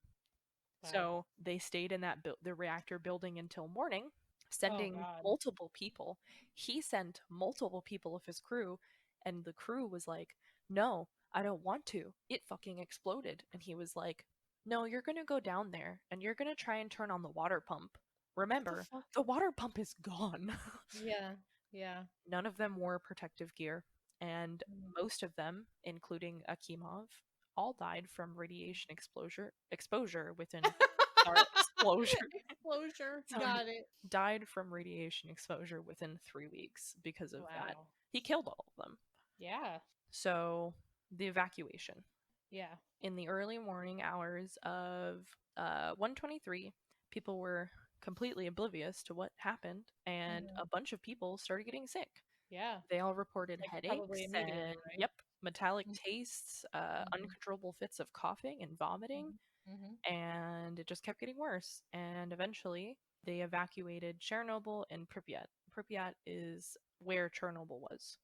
Wow. So they stayed in the reactor building until morning, Oh sending God. multiple people. He sent multiple people of his crew, and the crew was like, "No, I don't want to. It fucking exploded." And he was like, "No, you're going to go down there and you're going to try and turn on the water pump. What the Remember, fuck? the water pump is gone." Yeah. Yeah. None of them wore protective gear, and Mm. most of them, including Akimov, all died from radiation exposure within sorry, exposure. Exposure. Sorry. Got it. Died from radiation exposure within 3 weeks because of that. Wow. He killed all of them. Yeah. So the evacuation. Yeah. In the early morning hours of 123, people were completely oblivious to what happened, and Hmm. a bunch of people started getting sick. Yeah. They all reported Like probably headaches and immediately, right? yep, metallic tastes, Mhm. uncontrollable fits of coughing and vomiting, Mhm. Mhm. and it just kept getting worse. And eventually, they evacuated Chernobyl and Pripyat. Pripyat is where Chernobyl was.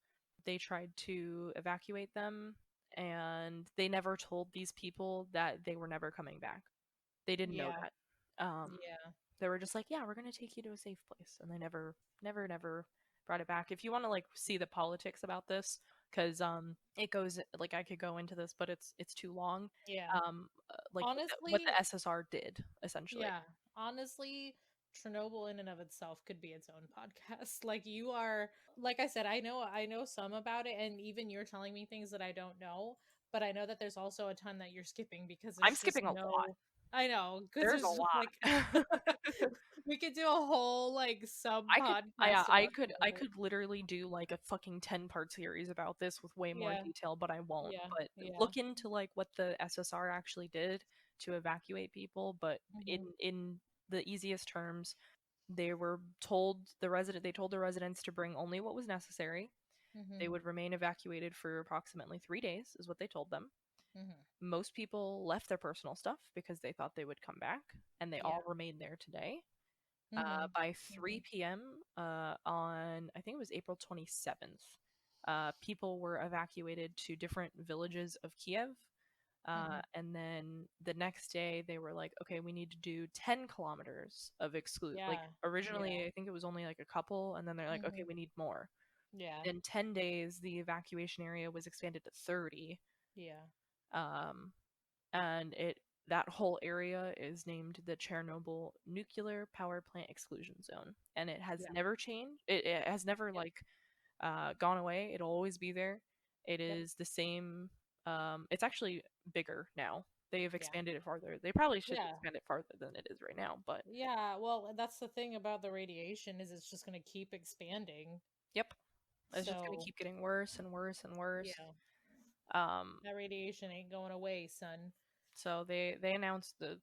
They tried to evacuate them, and they never told these people that they were never coming back. They didn't know Yeah. that. Yeah. They were just like, "Yeah, we're gonna take you to a safe place," and they never brought it back. If you want to like see the politics about this, because it goes like I could go into this, but it's too long. Yeah. Like what Honestly, the SSR did essentially. yeah. Honestly, Chernobyl in and of itself could be its own podcast. Like you are, like I said, I know some about it, and even you're telling me things that I don't know, but I know that there's also a ton that you're skipping because I'm there's just skipping a lot. no. I know because There's a there's just like lot. we could do a whole like sub I could podcast I about could I Chernobyl. could literally do like a fucking 10-part series about this with way more Yeah, detail, but I won't. yeah, But yeah. look into like what the SSR actually did to evacuate people, but Hmm. in the easiest terms, they told the residents to bring only what was necessary. They Hmm. would remain evacuated for approximately 3 days is what they told them. Hmm. Most people left their personal stuff because they thought they would come back, and they Yeah. all remain there today. Hmm. By Hmm. 3 p.m. On, I think it was April 27th, people were evacuated to different villages of Kiev. Hmm. And then the next day, they were like, okay, we need to do 10 kilometers of exclude. Like, Yeah. Yeah. originally, I think it was only like a couple, and then they're like, okay, Hmm. we need more. Yeah. In 10 days, the evacuation area was expanded to 30. Yeah. Um, and that whole area is named the Chernobyl Nuclear Power Plant Exclusion Zone, and it has Yeah. never changed. It has never Yep. like gone away. It'll always be there. It Yep. is the same. It's actually bigger now. They've Yeah. expanded it farther. They probably should Yeah. expand it farther than it is right now, but Yeah. Well, that's the thing about the radiation is it's just going to keep expanding. yep, it's just gonna So, keep getting worse and worse and worse. yeah, Um, that radiation ain't going away, son. So they announced that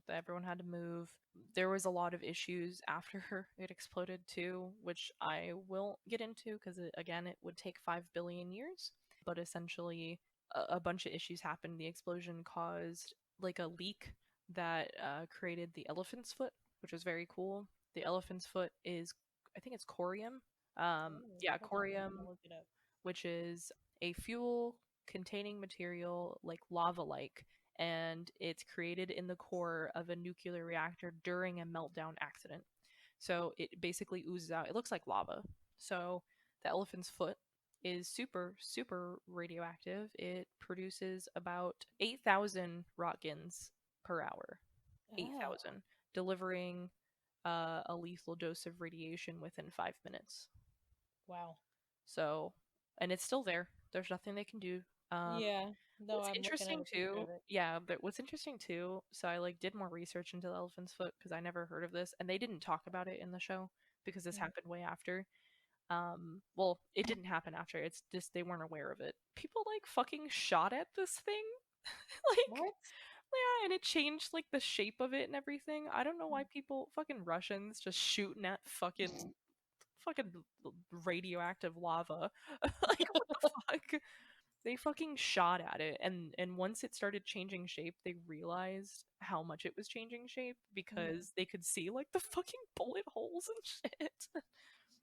everyone had to move. There was a lot of issues after it exploded too, which I will get into because again it would take 5 billion years. But essentially, a bunch of issues happened. The explosion caused like a leak that created the elephant's foot, which was very cool. The elephant's foot is, I think it's corium. Oh, Yeah, hold on. I'm going corium, to look it up. which is a fuel containing material like lava like, and it's created in the core of a nuclear reactor during a meltdown accident. So it basically oozes out. It looks like lava. So the elephant's foot is super, super radioactive. It produces about 8,000 rotgens per hour. Oh, 8,000, delivering a lethal dose of radiation within 5 minutes. wow. So, and it's still there. There's nothing they can do. Um, Yeah. No, what's I'm looking at interesting a picture too, of it. yeah, but what's interesting too, so I like did more research into the elephant's foot because I never heard of this, and they didn't talk about it in the show because this Mhm. happened way after. Well, it didn't happen after. It's just they weren't aware of it. People like fucking shot at this thing, like What? yeah, and it changed like the shape of it and everything. I don't know why people fucking Russians just shooting at fucking radioactive lava. Like what the fuck? They fucking shot at it, and once it started changing shape, they realized how much it was changing shape Mhm. because they could see like the fucking bullet holes and shit.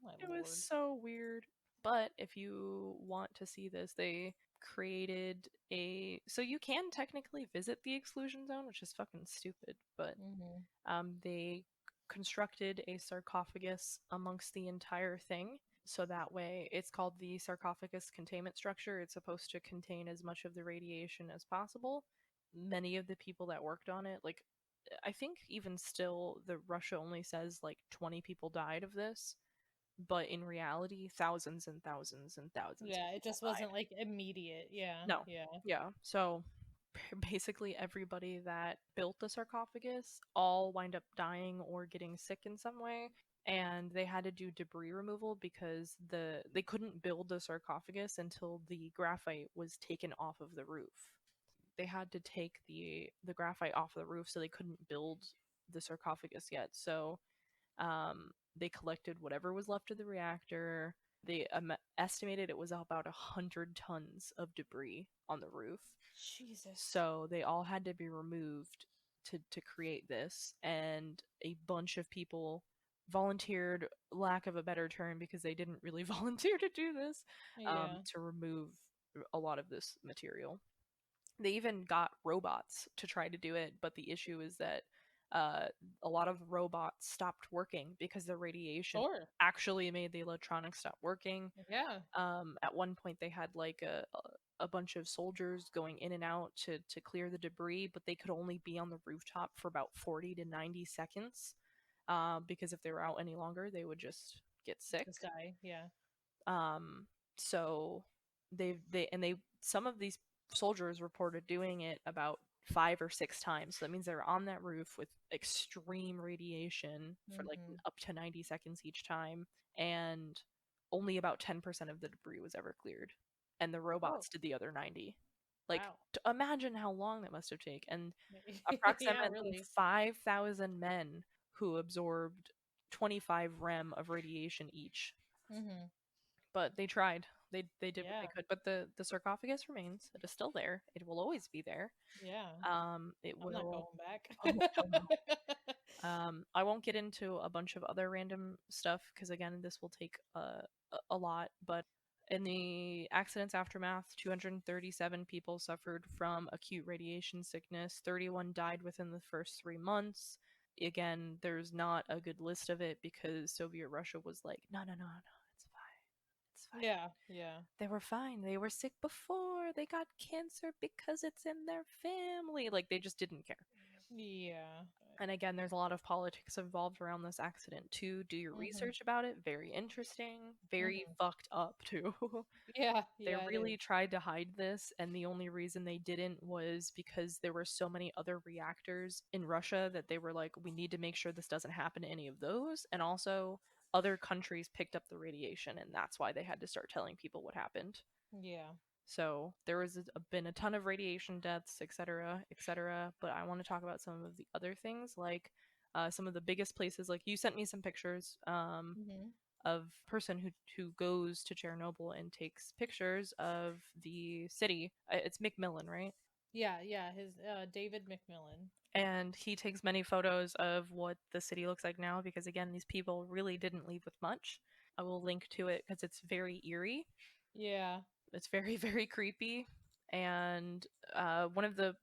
My It was lord. so weird. But if you want to see this, they created a so you can technically visit the exclusion zone, which is fucking stupid, but Mhm. they constructed a sarcophagus amongst the entire thing. So that way, it's called the sarcophagus containment structure. It's supposed to contain as much of the radiation as possible. Many of the people that worked on it, like, I think even still, the Russia only says like 20 people died of this, but in reality, thousands and thousands and thousands of Yeah, it people just died. wasn't like immediate. Yeah. No. Yeah. Yeah. So basically everybody that built the sarcophagus all wind up dying or getting sick in some way, and they had to do debris removal because they couldn't build the sarcophagus until the graphite was taken off of the roof. They had to take the graphite off the roof, so they couldn't build the sarcophagus yet. So they collected whatever was left of the reactor. They estimated it was about 100 tons of debris on the roof. Jesus. So they all had to be removed to create this, and a bunch of people volunteered, lack of a better term, because they didn't really volunteer to do this, Yeah. to remove a lot of this material. They even got robots to try to do it, but the issue is that uh, a lot of robots stopped working because the radiation Sure. actually made the electronics stop working. Yeah. At one point, they had like a bunch of soldiers going in and out to clear the debris, but they could only be on the rooftop for about 40 to 90 seconds, because if they were out any longer, they would just get sick. Just die. Yeah. Um, so they some of these soldiers reported doing it about 5 or 6 times. So that means they were on that roof with extreme radiation for like Mm-hmm. up to 90 seconds each time, and only about 10% of the debris was ever cleared, and the Oh, robots did the other 90. Like, wow. imagine how long that must have taken. And Yeah, approximately really. 5,000 men who absorbed 25 rem of radiation each. Mm-hmm. But they tried. They did what they Yeah. could. But the sarcophagus remains. It is still there. It will always be there. Yeah. It I'm not will. going back. Oh hell no. I won't get into a bunch of other random stuff because again, this will take a lot. But in the accident's aftermath, 237 people suffered from acute radiation sickness. 31 died within the first 3 months. Again, there's not a good list of it because Soviet Russia was like, no, no, no, no, it's fine, it's fine. Yeah. Yeah. They were fine. They were sick before. They got cancer because it's in their family. Like they just didn't care. Yeah. And again, there's a lot of politics involved around this accident too. Do your Mm-hmm. research about it. Very interesting. Very Mm-hmm. fucked up too. Yeah. They Yeah, it is. really tried to hide this, and the only reason they didn't was because there were so many other reactors in Russia that they were like, we need to make sure this doesn't happen to any of those. And also, other countries picked up the radiation, and that's why they had to start telling people what happened. Yeah. So there was been a ton of radiation deaths, etc., etc. But I want to talk about some of the other things, like some of the biggest places. Like you sent me some pictures Mm-hmm. of a person who goes to Chernobyl and takes pictures of the city. It's McMillan, right? Yeah. Yeah. His David McMillan. And he takes many photos of what the city looks like now because again, these people really didn't leave with much. I will link to it because it's very eerie. Yeah. It's very very creepy, and one of the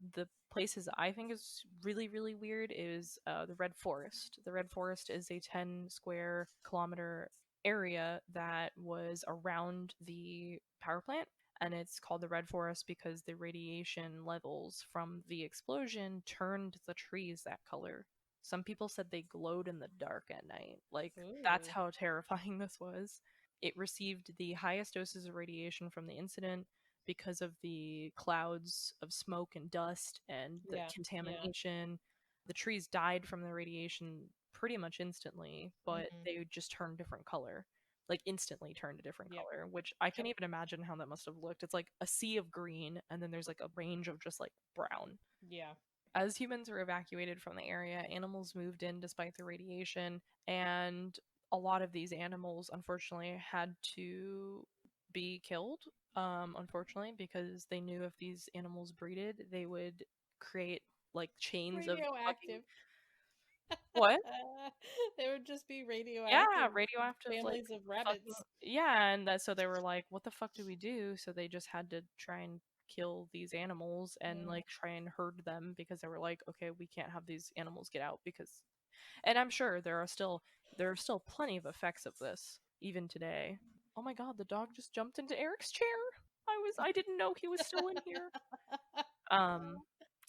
places I think is really really weird is the Red Forest. The Red Forest is a 10 square kilometer area that was around the power plant, and it's called the Red Forest because the radiation levels from the explosion turned the trees that color. Some people said they glowed in the dark at night. Like, that's Ooh. how terrifying this was. It received the highest doses of radiation from the incident because of the clouds of smoke and dust and the Yeah. Yeah. contamination. The trees died from the radiation pretty much instantly, but Mm-hmm. they just turned different color. Like instantly turned a different Yep. color, which I can't Yep. even imagine how that must have looked. It's like a sea of green, and then there's like a range of just like brown. Yeah. As humans were evacuated from the area, animals moved in despite the radiation, and a lot of these animals, unfortunately, had to be killed. Unfortunately, because they knew if these animals breeded, they would create like chains of fucking Radioactive. what? They would just be Yeah, radioactive radioactive, like families of fucking rabbits. yeah, and that so they were like, what the fuck do we do? So they just had to try and kill these animals and Mm, like try and herd them because they were like, okay, we can't have these animals get out because and I'm sure there are still plenty of effects of this even today. Oh my god, the dog just jumped into Eric's chair. I didn't know he was still in here. Um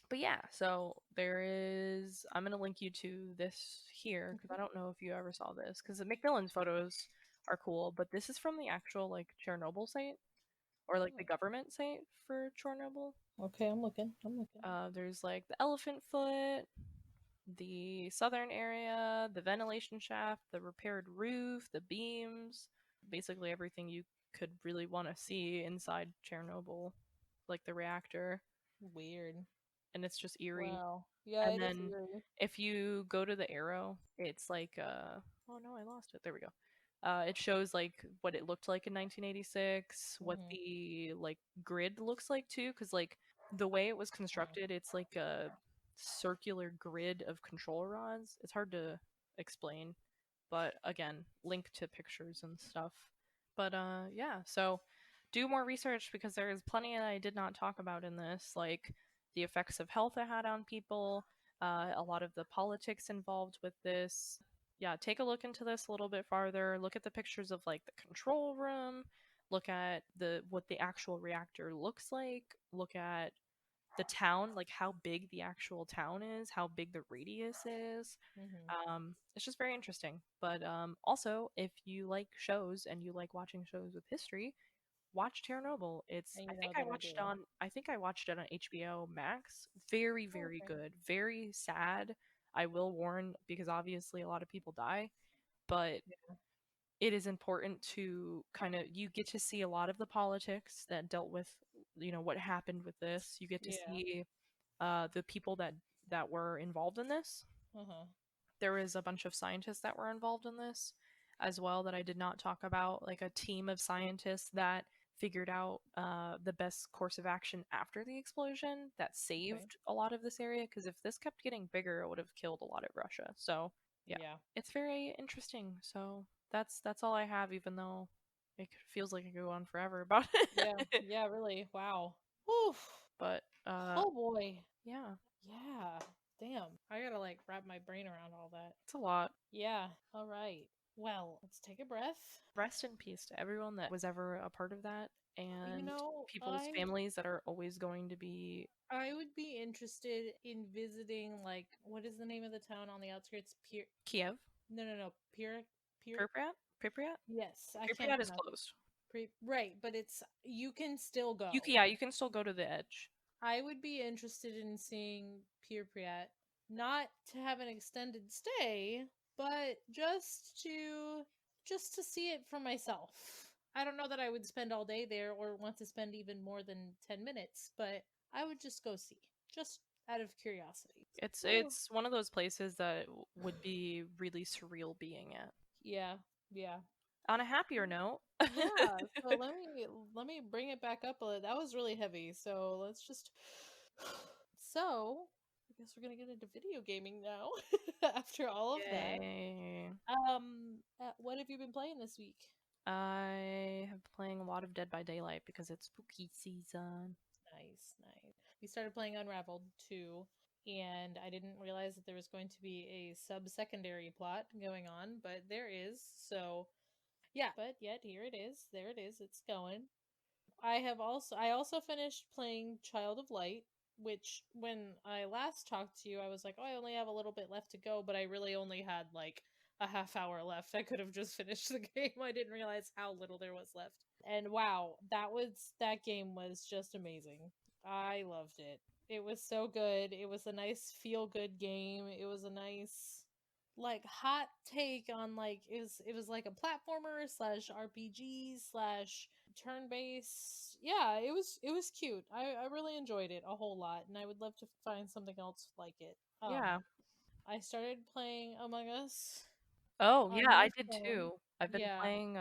but yeah, so there is. I'm gonna link you to this here because I don't know if you ever saw this because the McMillan's photos are cool, but this is from the actual like Chernobyl site or like the government site for Chernobyl. Okay, I'm looking. I'm looking. There's like the elephant foot, the southern area, the ventilation shaft, the repaired roof, the beams, basically everything you could really want to see inside Chernobyl, like the reactor, Weird. and it's just eerie. Wow. Yeah, And it is then eerie. if you go to the arrow, it's like oh no, I lost it. There we go. It shows like what it looked like in 1986, what Mhm. the like grid looks like too, because like the way it was Mhm. constructed, it's like a circular grid of control rods. It's hard to explain, but again, link to pictures and stuff. But yeah, so do more research because there is plenty that I did not talk about in this, like the effects of health it had on people, a lot of the politics involved with this. Yeah, take a look into this a little bit farther. Look at the pictures of like the control room. Look at the what the actual reactor looks like. Look at the town, like how big the actual town is, how big the radius is. Mhm. It's just very interesting. But also, if you like shows and you like watching shows with history, watch Chernobyl. It's And you know that I do. I think I watched it on HBO Max. Very, Oh, very okay. good. Very sad. I will warn because obviously a lot of people die, but Yeah. it is important to kind of you get to see a lot of the politics that dealt with what happened with this. You get to Yeah. see the people that were involved in this. Uh huh. There was a bunch of scientists that were involved in this as well that I did not talk about, like a team of scientists that figured out the best course of action after the explosion that Okay. saved a lot of this area. Because if this kept getting bigger, it would have killed a lot of Russia. So yeah, Yeah. it's very interesting. So that's all I have, even though it feels like it could go on forever about Yeah. it. Yeah. Really. Wow. Whew. But Oh boy. yeah, Yeah. Damn. I gotta like wrap my brain around all that. it's a lot. Yeah. All right. Well, let's take a breath. Rest in peace to everyone that was ever a part of that You and know, people's families that are always going to be I would be interested in visiting like what is the name of the town on the outskirts? Pier Kiev, No, no, no. Pier Pripyat, Pripyat. Yes, I can't Pripyat is pronounce closed. right, but it's you can still You go. can, yeah, you can still go to the edge. I would be interested in seeing Pripyat, not to have an extended stay, but just to see it for myself. I don't know that I would spend all day there or want to spend even more than 10 minutes, but I would just go see, just out of curiosity. Oh, It's one of those places that would be really surreal being at. yeah, yeah. On a happier note, Yeah, so let me bring it back up a little. That was really heavy. So let's just So, I guess we're going to get into video gaming now after all of that. yay! What have you been playing this week? I have been playing a lot of Dead by Daylight because it's spooky season. Nice, nice. We started playing Unraveled 2, and I didn't realize that there was going to be a sub-secondary plot going on, but there is. So, yeah, but yet here it is. There it is. It's going. I also finished playing Child of Light, which when I last talked to you, I was like, "Oh, I only have a little bit left to go," but I really only had like a half hour left. I could have just finished the game. I didn't realize how little there was left. And wow, that game was just amazing. I loved it. It was so good. It was a nice feel good game. It was a nice like hot take on like it was like a platformer slash RPG slash turn based. Yeah, it was cute. I really enjoyed it a whole lot, and I would love to find something else like it. Yeah. I started playing Among Us Oh, on yeah, my I did phone. too. I've been Yeah, playing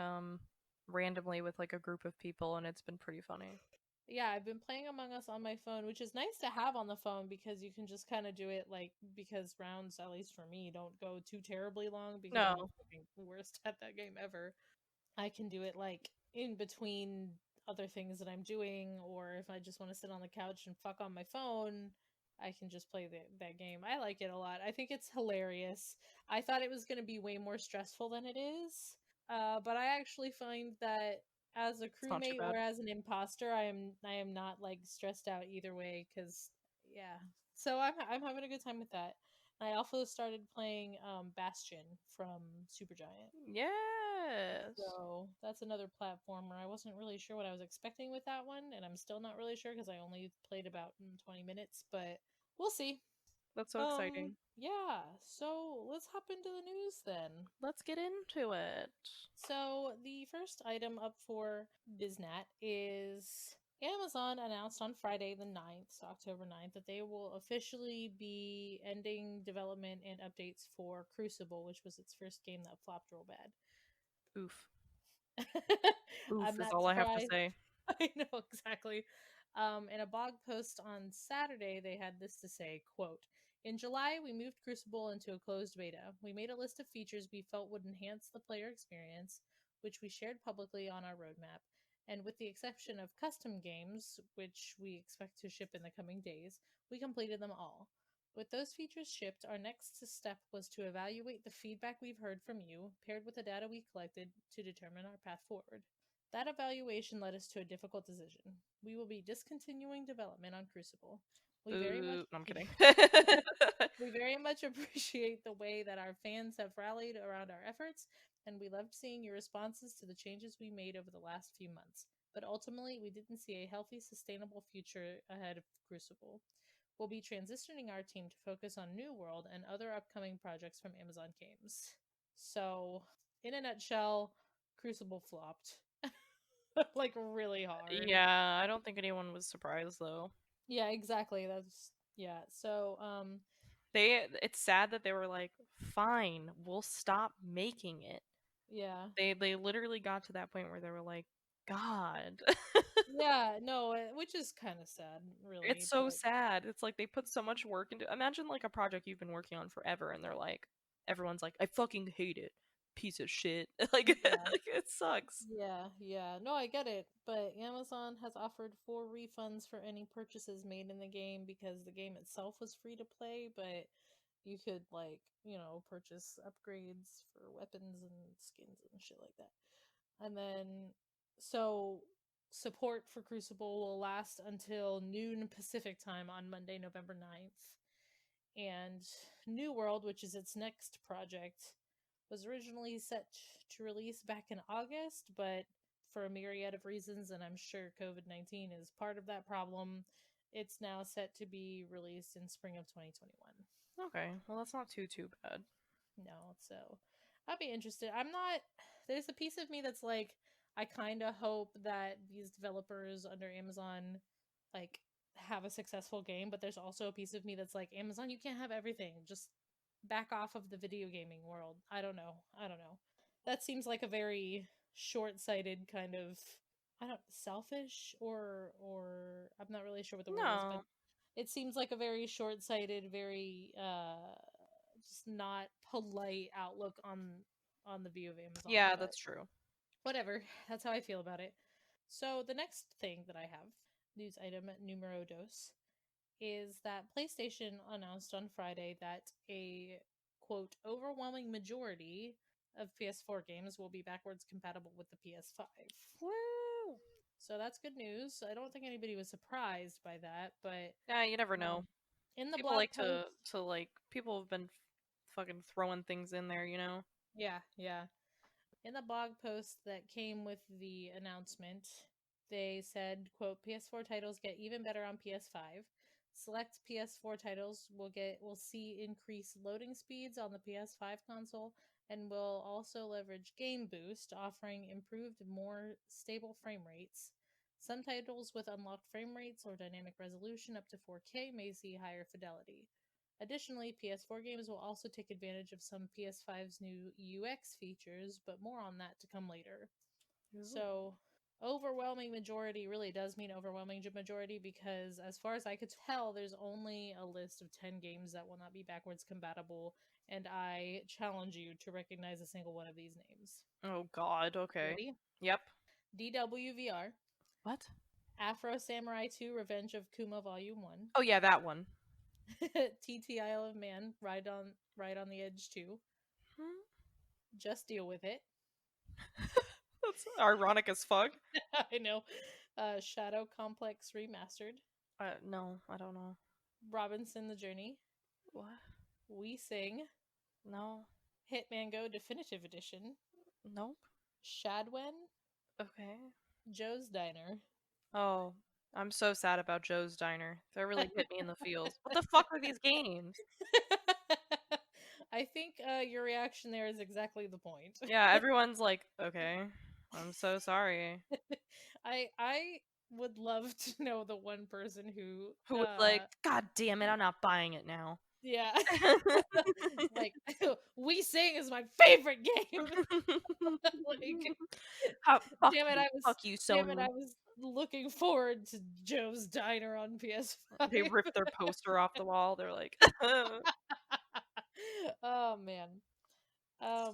randomly with like a group of people and it's been pretty funny. yeah, I've been playing Among Us on my phone, which is nice to have on the phone because you can just kind of do it like because rounds, at least for me, don't go too terribly long because I'm the No. fucking worst at that game ever. I can do it like in between other things that I'm doing, or if I just want to sit on the couch and fuck on my phone, I can just play that game. I like it a lot. I think it's hilarious. I thought it was going to be way more stressful than it is, but I actually find that as a It's not too crewmate or bad. as an imposter, I am not like stressed out either way because yeah. So I'm having a good time with that. I also started playing Bastion from Supergiant. Yes. So that's another platformer. I wasn't really sure what I was expecting with that one, and I'm still not really sure because I only played about 20 minutes, but we'll see. That's so exciting. Yeah. So let's hop into the news then. Let's get into it. So the first item up for Biznat is Amazon announced on Friday the 9th, so October 9th, that they will officially be ending development and updates for Crucible, which was its first game that flopped real bad. Oof. I'm Oof is not all I have to surprised. say. I know exactly. In a blog post on Saturday, they had this to say, quote, "In July, we moved Crucible into a closed beta. We made a list of features we felt would enhance the player experience, which we shared publicly on our roadmap. And with the exception of custom games, which we expect to ship in the coming days, we completed them all. With those features shipped, our next step was to evaluate the feedback we've heard from you, paired with the data we collected to determine our path forward. That evaluation led us to a difficult decision. We will be discontinuing development on Crucible. We very much Boo. No, I'm kidding. we very much appreciate the way that our fans have rallied around our efforts, and we loved seeing your responses to the changes we made over the last few months. But ultimately, we didn't see a healthy, sustainable future ahead of Crucible. We'll be transitioning our team to focus on New World and other upcoming projects from Amazon Games." So, in a nutshell, Crucible flopped. Like, really hard. Yeah, I don't think anyone was surprised though. Yeah, exactly. Yeah. So, It's sad that they were like, "Fine, we'll stop making it." yeah. They literally got to that point where they were like, "God." Yeah, no, which is kind of sad, It's really, so but sad. It's like they put so much work into. Imagine like a project you've been working on forever and they're like everyone's like, "I fucking hate it. Piece of shit." Like, yeah. like it sucks. Yeah, yeah. No, I get it. But Amazon has offered 4 refunds for any purchases made in the game because the game itself was free to play, but you could, like, purchase upgrades for weapons and skins and shit like that. And then, so support for Crucible will last until noon Pacific time on Monday, November 9th. And New World, which is its next project, was originally set to release back in August, but for a myriad of reasons, and I'm sure COVID-19 is part of that problem, it's now set to be released in spring of 2021. Okay, well that's not too bad. No, so I'd be interested. I'm not. There's a piece of me that's like, I kind of hope that these developers under Amazon, like, have a successful game, but there's also a piece of me that's like, Amazon, you can't have everything. Just back off of the video gaming world. I don't know. I don't know. That seems like a very short-sighted kind of, I don't, selfish, or I'm not really sure what the word is, but No. it seems like a very short-sighted, very just not polite outlook on the view of Amazon, Yeah, but that's true. whatever. That's how I feel about it. So the next thing that I have, news item numero dos, is that PlayStation announced on Friday that a quote overwhelming majority of PS4 games will be backwards compatible with the PS5. Woo! So that's good news. I don't think anybody was surprised by that, but Yeah, you never know. um, in the People blog like post, to like people have been fucking throwing things in there, you know. yeah, yeah, in the blog post that came with the announcement, they said, quote, PS4 titles get even better on PS5. Select PS4 titles will see increased loading speeds on the PS5 console and will also leverage Game Boost, offering improved, more stable frame rates. Some titles with unlocked frame rates or dynamic resolution up to 4K may see higher fidelity. Additionally, PS4 games will also take advantage of some PS5's new UX features, but more on that to come later. Ooh. So, overwhelming majority really does mean overwhelming majority because, as far as I could tell, there's only a list of 10 games that will not be backwards compatible, and I challenge you to recognize a single one of these names. Oh God. Okay. Ready? Yep. DWVR, What? Afro Samurai 2 Revenge of Kuma Volume 1, Oh yeah, that one. TT Isle of Man, Ride on the Edge 2, Hmm? Just Deal with It. That's ironic as fuck. I know. Shadow Complex Remastered, No, I don't know. Robinson the Journey, What? We Sing, No. Hitman Go Definitive Edition, Nope. Shadwen, Okay. Joe's Diner. Oh, I'm so sad about Joe's Diner. That really hit me in the feels. What the fuck are these games? I think your reaction there is exactly the point. Yeah, everyone's like, okay, I'm so sorry. I would love to know the one person who Who was like, God damn it, I'm not buying it now. Yeah. Like, We Sing is my favorite game. Like, damn it, Fuck you, damn it, I Sony. was looking forward to Joe's Diner on PS5. They ripped their poster off the wall. They're like, Oh man.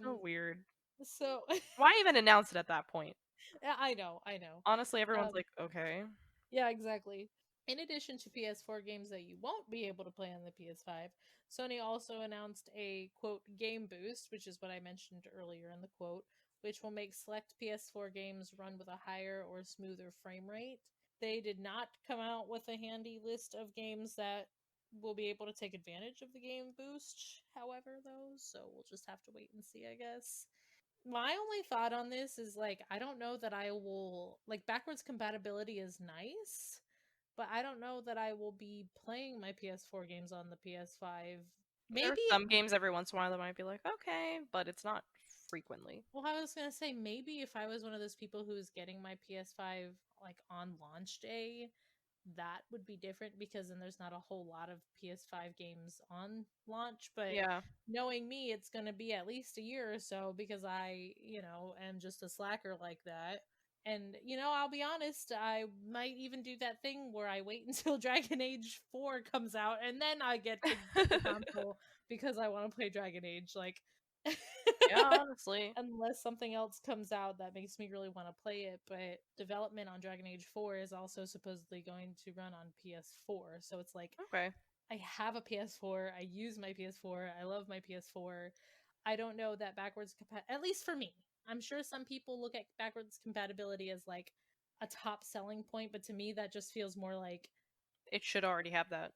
so Um. weird. So Why even announce it at that point? yeah, I know, I know. Honestly, everyone's Um. like, okay. Yeah, exactly. In addition to PS4 games that you won't be able to play on the PS5, Sony also announced a quote game boost, which is what I mentioned earlier in the quote, which will make select PS4 games run with a higher or smoother frame rate. They did not come out with a handy list of games that will be able to take advantage of the game boost, however, though, so we'll just have to wait and see, I guess. My only thought on this is like I don't know that I will like backwards compatibility is nice, but I don't know that I will be playing my PS4 games on the PS5. There are Maybe some games every once in a while that might be like, okay, but it's not frequently. well I was going to say maybe if I was one of those people who is getting my PS5 like on launch day, that would be different because then there's not a whole lot of PS5 games on launch. But Yeah. knowing me, it's going to be at least a year or so because I am just a slacker like that. And, I'll be honest, I might even do that thing where I wait until Dragon Age 4 comes out and then I get the console because I want to play Dragon Age. Like, Yeah, honestly. unless something else comes out that makes me really want to play it. But development on Dragon Age 4 is also supposedly going to run on PS4. So it's like Okay. I have a PS4, I use my PS4, I love my PS4. I don't know that at least for me. I'm sure some people look at backwards compatibility as like a top selling point, but to me that just feels more like It should already have that.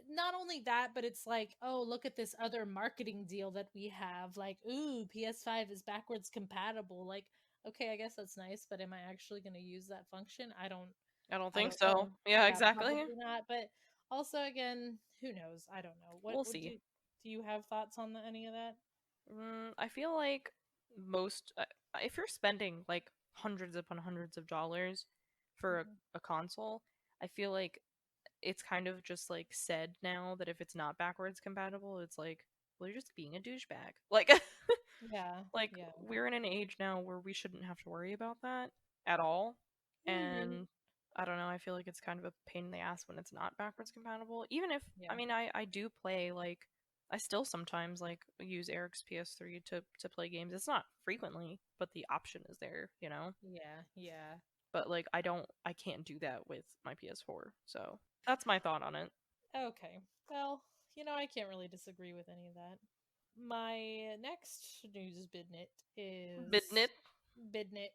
not only that, but it's like, oh, look at this other marketing deal that we have. Like, ooh, PS5 is backwards compatible. Like, okay, I guess that's nice, but am I actually going to use that function? I don't I think don't so. know. Yeah, Yeah, exactly. probably not. But also, again, who knows? I don't know. What We'll would see. do you have thoughts on any of that? I feel like most, if you're spending like hundreds upon hundreds of dollars for Mhm. a console, I feel like it's kind of just like said now that if it's not backwards compatible, it's like, well, you're just being a douchebag. Like, Yeah, like yeah. we're in an age now where we shouldn't have to worry about that at all. Hmm. And I don't know, I feel like it's kind of a pain in the ass when it's not backwards compatible. Even if I Yeah, mean I do play like I still sometimes like use Eric's PS3 to play games. It's not frequently, but the option is there, you know? yeah, yeah. But like I can't do that with my PS4. So that's my thought on it. Okay. Well, I can't really disagree with any of that. My next news bidnit is Bidnit. bidnit.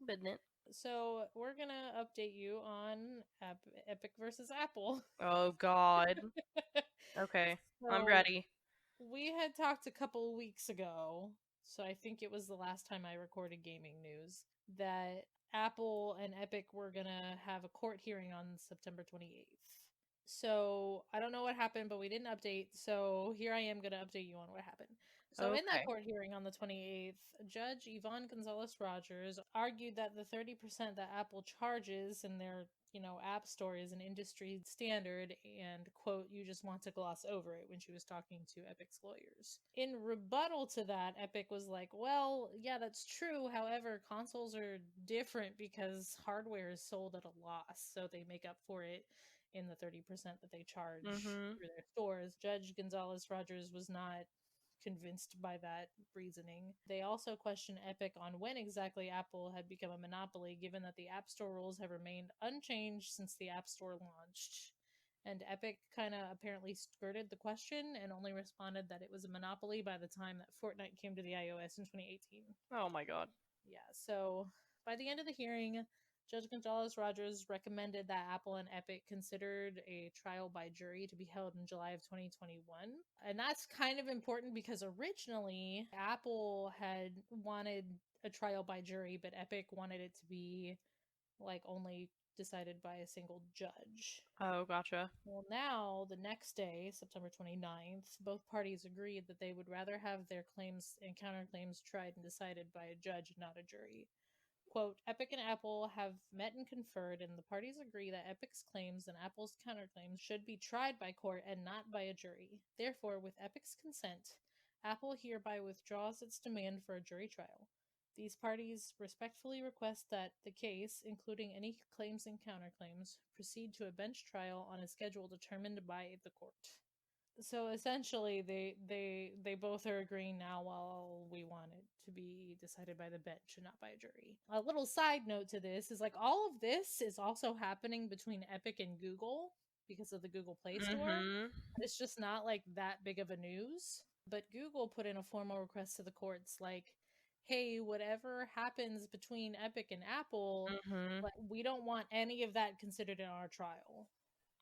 Bidnit. So we're gonna update you on Epic versus Apple. Oh god. Okay. I'm So ready. we had talked a couple weeks ago, so I think it was the last time I recorded gaming news, that Apple and Epic were gonna have a court hearing on September 28th. So I don't know what happened, but we didn't update. So here I am going to update you on what happened. So in that Okay. court hearing on the 28th, Judge Yvonne Gonzalez Rogers argued that the 30% that Apple charges in their app store is an industry standard and quote you just want to gloss over it when she was talking to Epic's lawyers. In rebuttal to that, Epic was like, well, yeah, that's true. However, consoles are different because hardware is sold at a loss, so they make up for it in the 30% that they charge Mhm. through their stores. Judge Gonzalez Rogers was not convinced by that reasoning. They also questioned Epic on when exactly Apple had become a monopoly, given that the App Store rules have remained unchanged since the App Store launched. And Epic kind of apparently skirted the question and only responded that it was a monopoly by the time that Fortnite came to the iOS in 2018. Oh my god. Yeah, so by the end of the hearing, Judge Gonzalez Rogers recommended that Apple and Epic considered a trial by jury to be held in July of 2021. And that's kind of important because originally Apple had wanted a trial by jury, but Epic wanted it to be like only decided by a single judge. Oh, gotcha. Well, now, the next day, September 29th, both parties agreed that they would rather have their claims and counterclaims tried and decided by a judge, not a jury. Quote, Epic and Apple have met and conferred, and the parties agree that Epic's claims and Apple's counterclaims should be tried by court and not by a jury. Therefore, with Epic's consent, Apple hereby withdraws its demand for a jury trial. These parties respectfully request that the case, including any claims and counterclaims, proceed to a bench trial on a schedule determined by the court. So essentially, they both are agreeing now, while we want it to be decided by the bench and not by a jury. A little side note to this is like all of this is also happening between Epic and Google because of the Google Play Store. It's just not like that big of a news. But Google put in a formal request to the courts like, hey, whatever happens between Epic and Apple, like, we don't want any of that considered in our trial.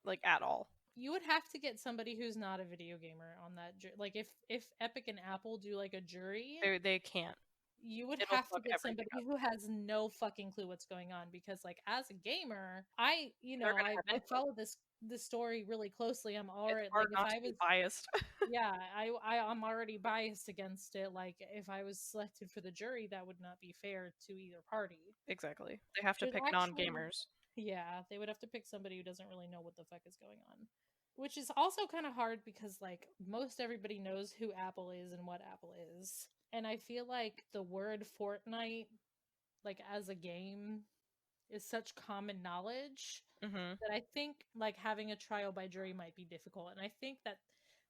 Like, at all. You would have to get somebody who's not a video gamer on that like if Epic and Apple do like a jury, They can't. you would It'll have to fuck get everything somebody up. who has no fucking clue what's going on, because like as a gamer, I They're gonna have I input. follow this story really closely. I'm It's already hard like, if not I to be was biased. yeah, I'm already biased against it. Like, if I was selected for the jury, that would not be fair to either party. Exactly. They have to There's pick actually, non-gamers. yeah, they would have to pick somebody who doesn't really know what the fuck is going on. Which is also kind of hard because, like, most everybody knows who Apple is and what Apple is. And I feel like the word Fortnite, like, as a game, is such common knowledge that I think, like, having a trial by jury might be difficult. And I think that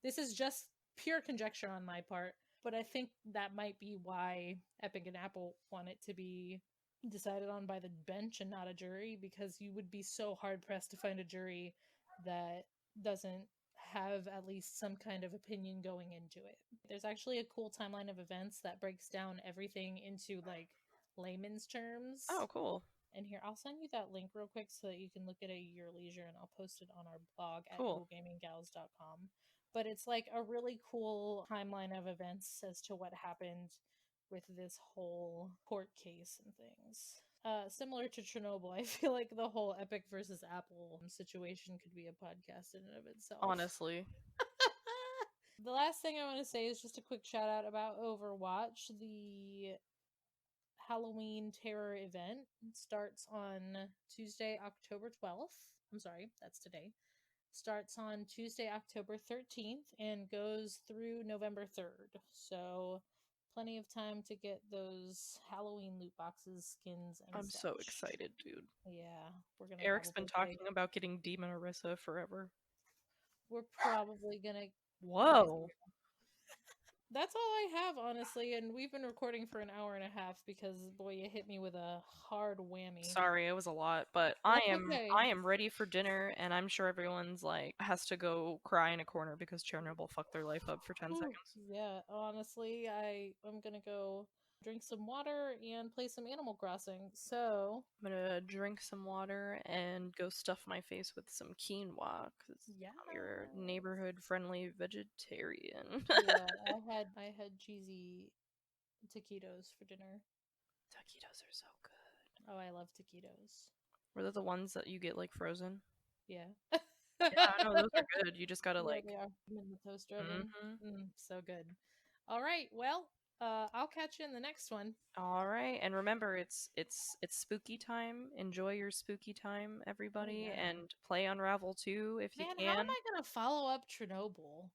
this is just pure conjecture on my part, but I think that might be why Epic and Apple want it to be decided on by the bench and not a jury, because you would be so hard pressed to find a jury that doesn't have at least some kind of opinion going into it. There's actually a cool timeline of events that breaks down everything into like layman's terms. Oh, cool. And here, I'll send you that link real quick so that you can look at it at your leisure, and I'll post it on our blog at Cool. ghoulgaminggals.com. But it's like a really cool timeline of events as to what happened with this whole court case and things. Similar to Chernobyl, I feel like the whole Epic versus Apple situation could be a podcast in and of itself. Honestly. The last thing I want to say is just a quick shout out about Overwatch. The Halloween Terror event starts on Tuesday, October 12th. I'm sorry, that's today. Starts on Tuesday, October 13th and goes through November 3rd. So, plenty of time to get those Halloween loot boxes, skins, and I'm such. so excited, dude. Yeah, we're gonna. Eric's been talking about getting Demon Orisa forever. We're probably gonna. Whoa. That's all I have, honestly, and we've been recording for an hour and a half because, boy, you hit me with a hard whammy. Sorry, it was a lot, but That's okay. I am ready for dinner, and I'm sure everyone's like has to go cry in a corner because Chernobyl fucked their life up for 10 seconds. Yeah, honestly, I'm gonna go drink some water and play some Animal Crossing. So I'm gonna drink some water and go stuff my face with some quinoa because I'm your neighborhood-friendly vegetarian. Yeah, I had cheesy taquitos for dinner. Taquitos are so good. Oh, I love taquitos. Were they the ones that you get like frozen? Yeah. Yeah, no, those are good. You just gotta like. They are in the toaster oven. So good. All right, well, I'll catch you in the next one. All right, and remember, it's spooky time. Enjoy your spooky time, everybody, and play Unravel 2 if you can. How am I gonna follow up Chernobyl?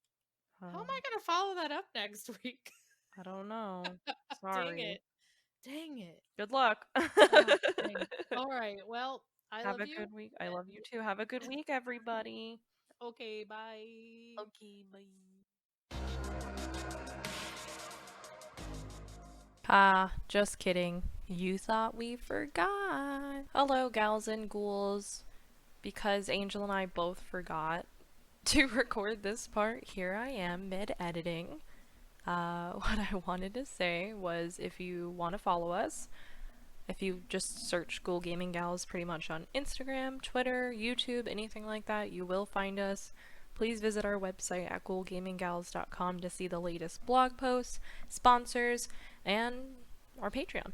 How am I gonna follow that up next week? I don't know. Sorry. Dang it. Good luck. All right. Well, have a good week. I love you too. Have a good week, everybody. Okay, bye. Okay, bye. Just kidding. You thought we forgot. Hello, gals and ghouls. Because Angel and I both forgot to record this part, here I am mid-editing. What I wanted to say was, if you want to follow us, if you just search Ghoul Gaming Gals pretty much on Instagram, Twitter, YouTube, anything like that, you will find us. Please visit our website at ghoulgaminggals.com to see the latest blog posts, sponsors, and our Patreon.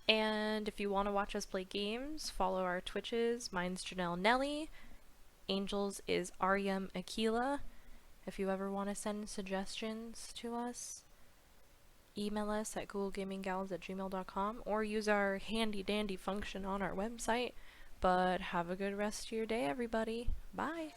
And if you want to watch us play games, follow our Twitches. Mine's Janel Nelly. Angel's is Aryam Akila. If you ever want to send suggestions to us, email us at ghoulgaminggals@gmail.com or use our handy dandy function on our website. But have a good rest of your day, everybody. Bye.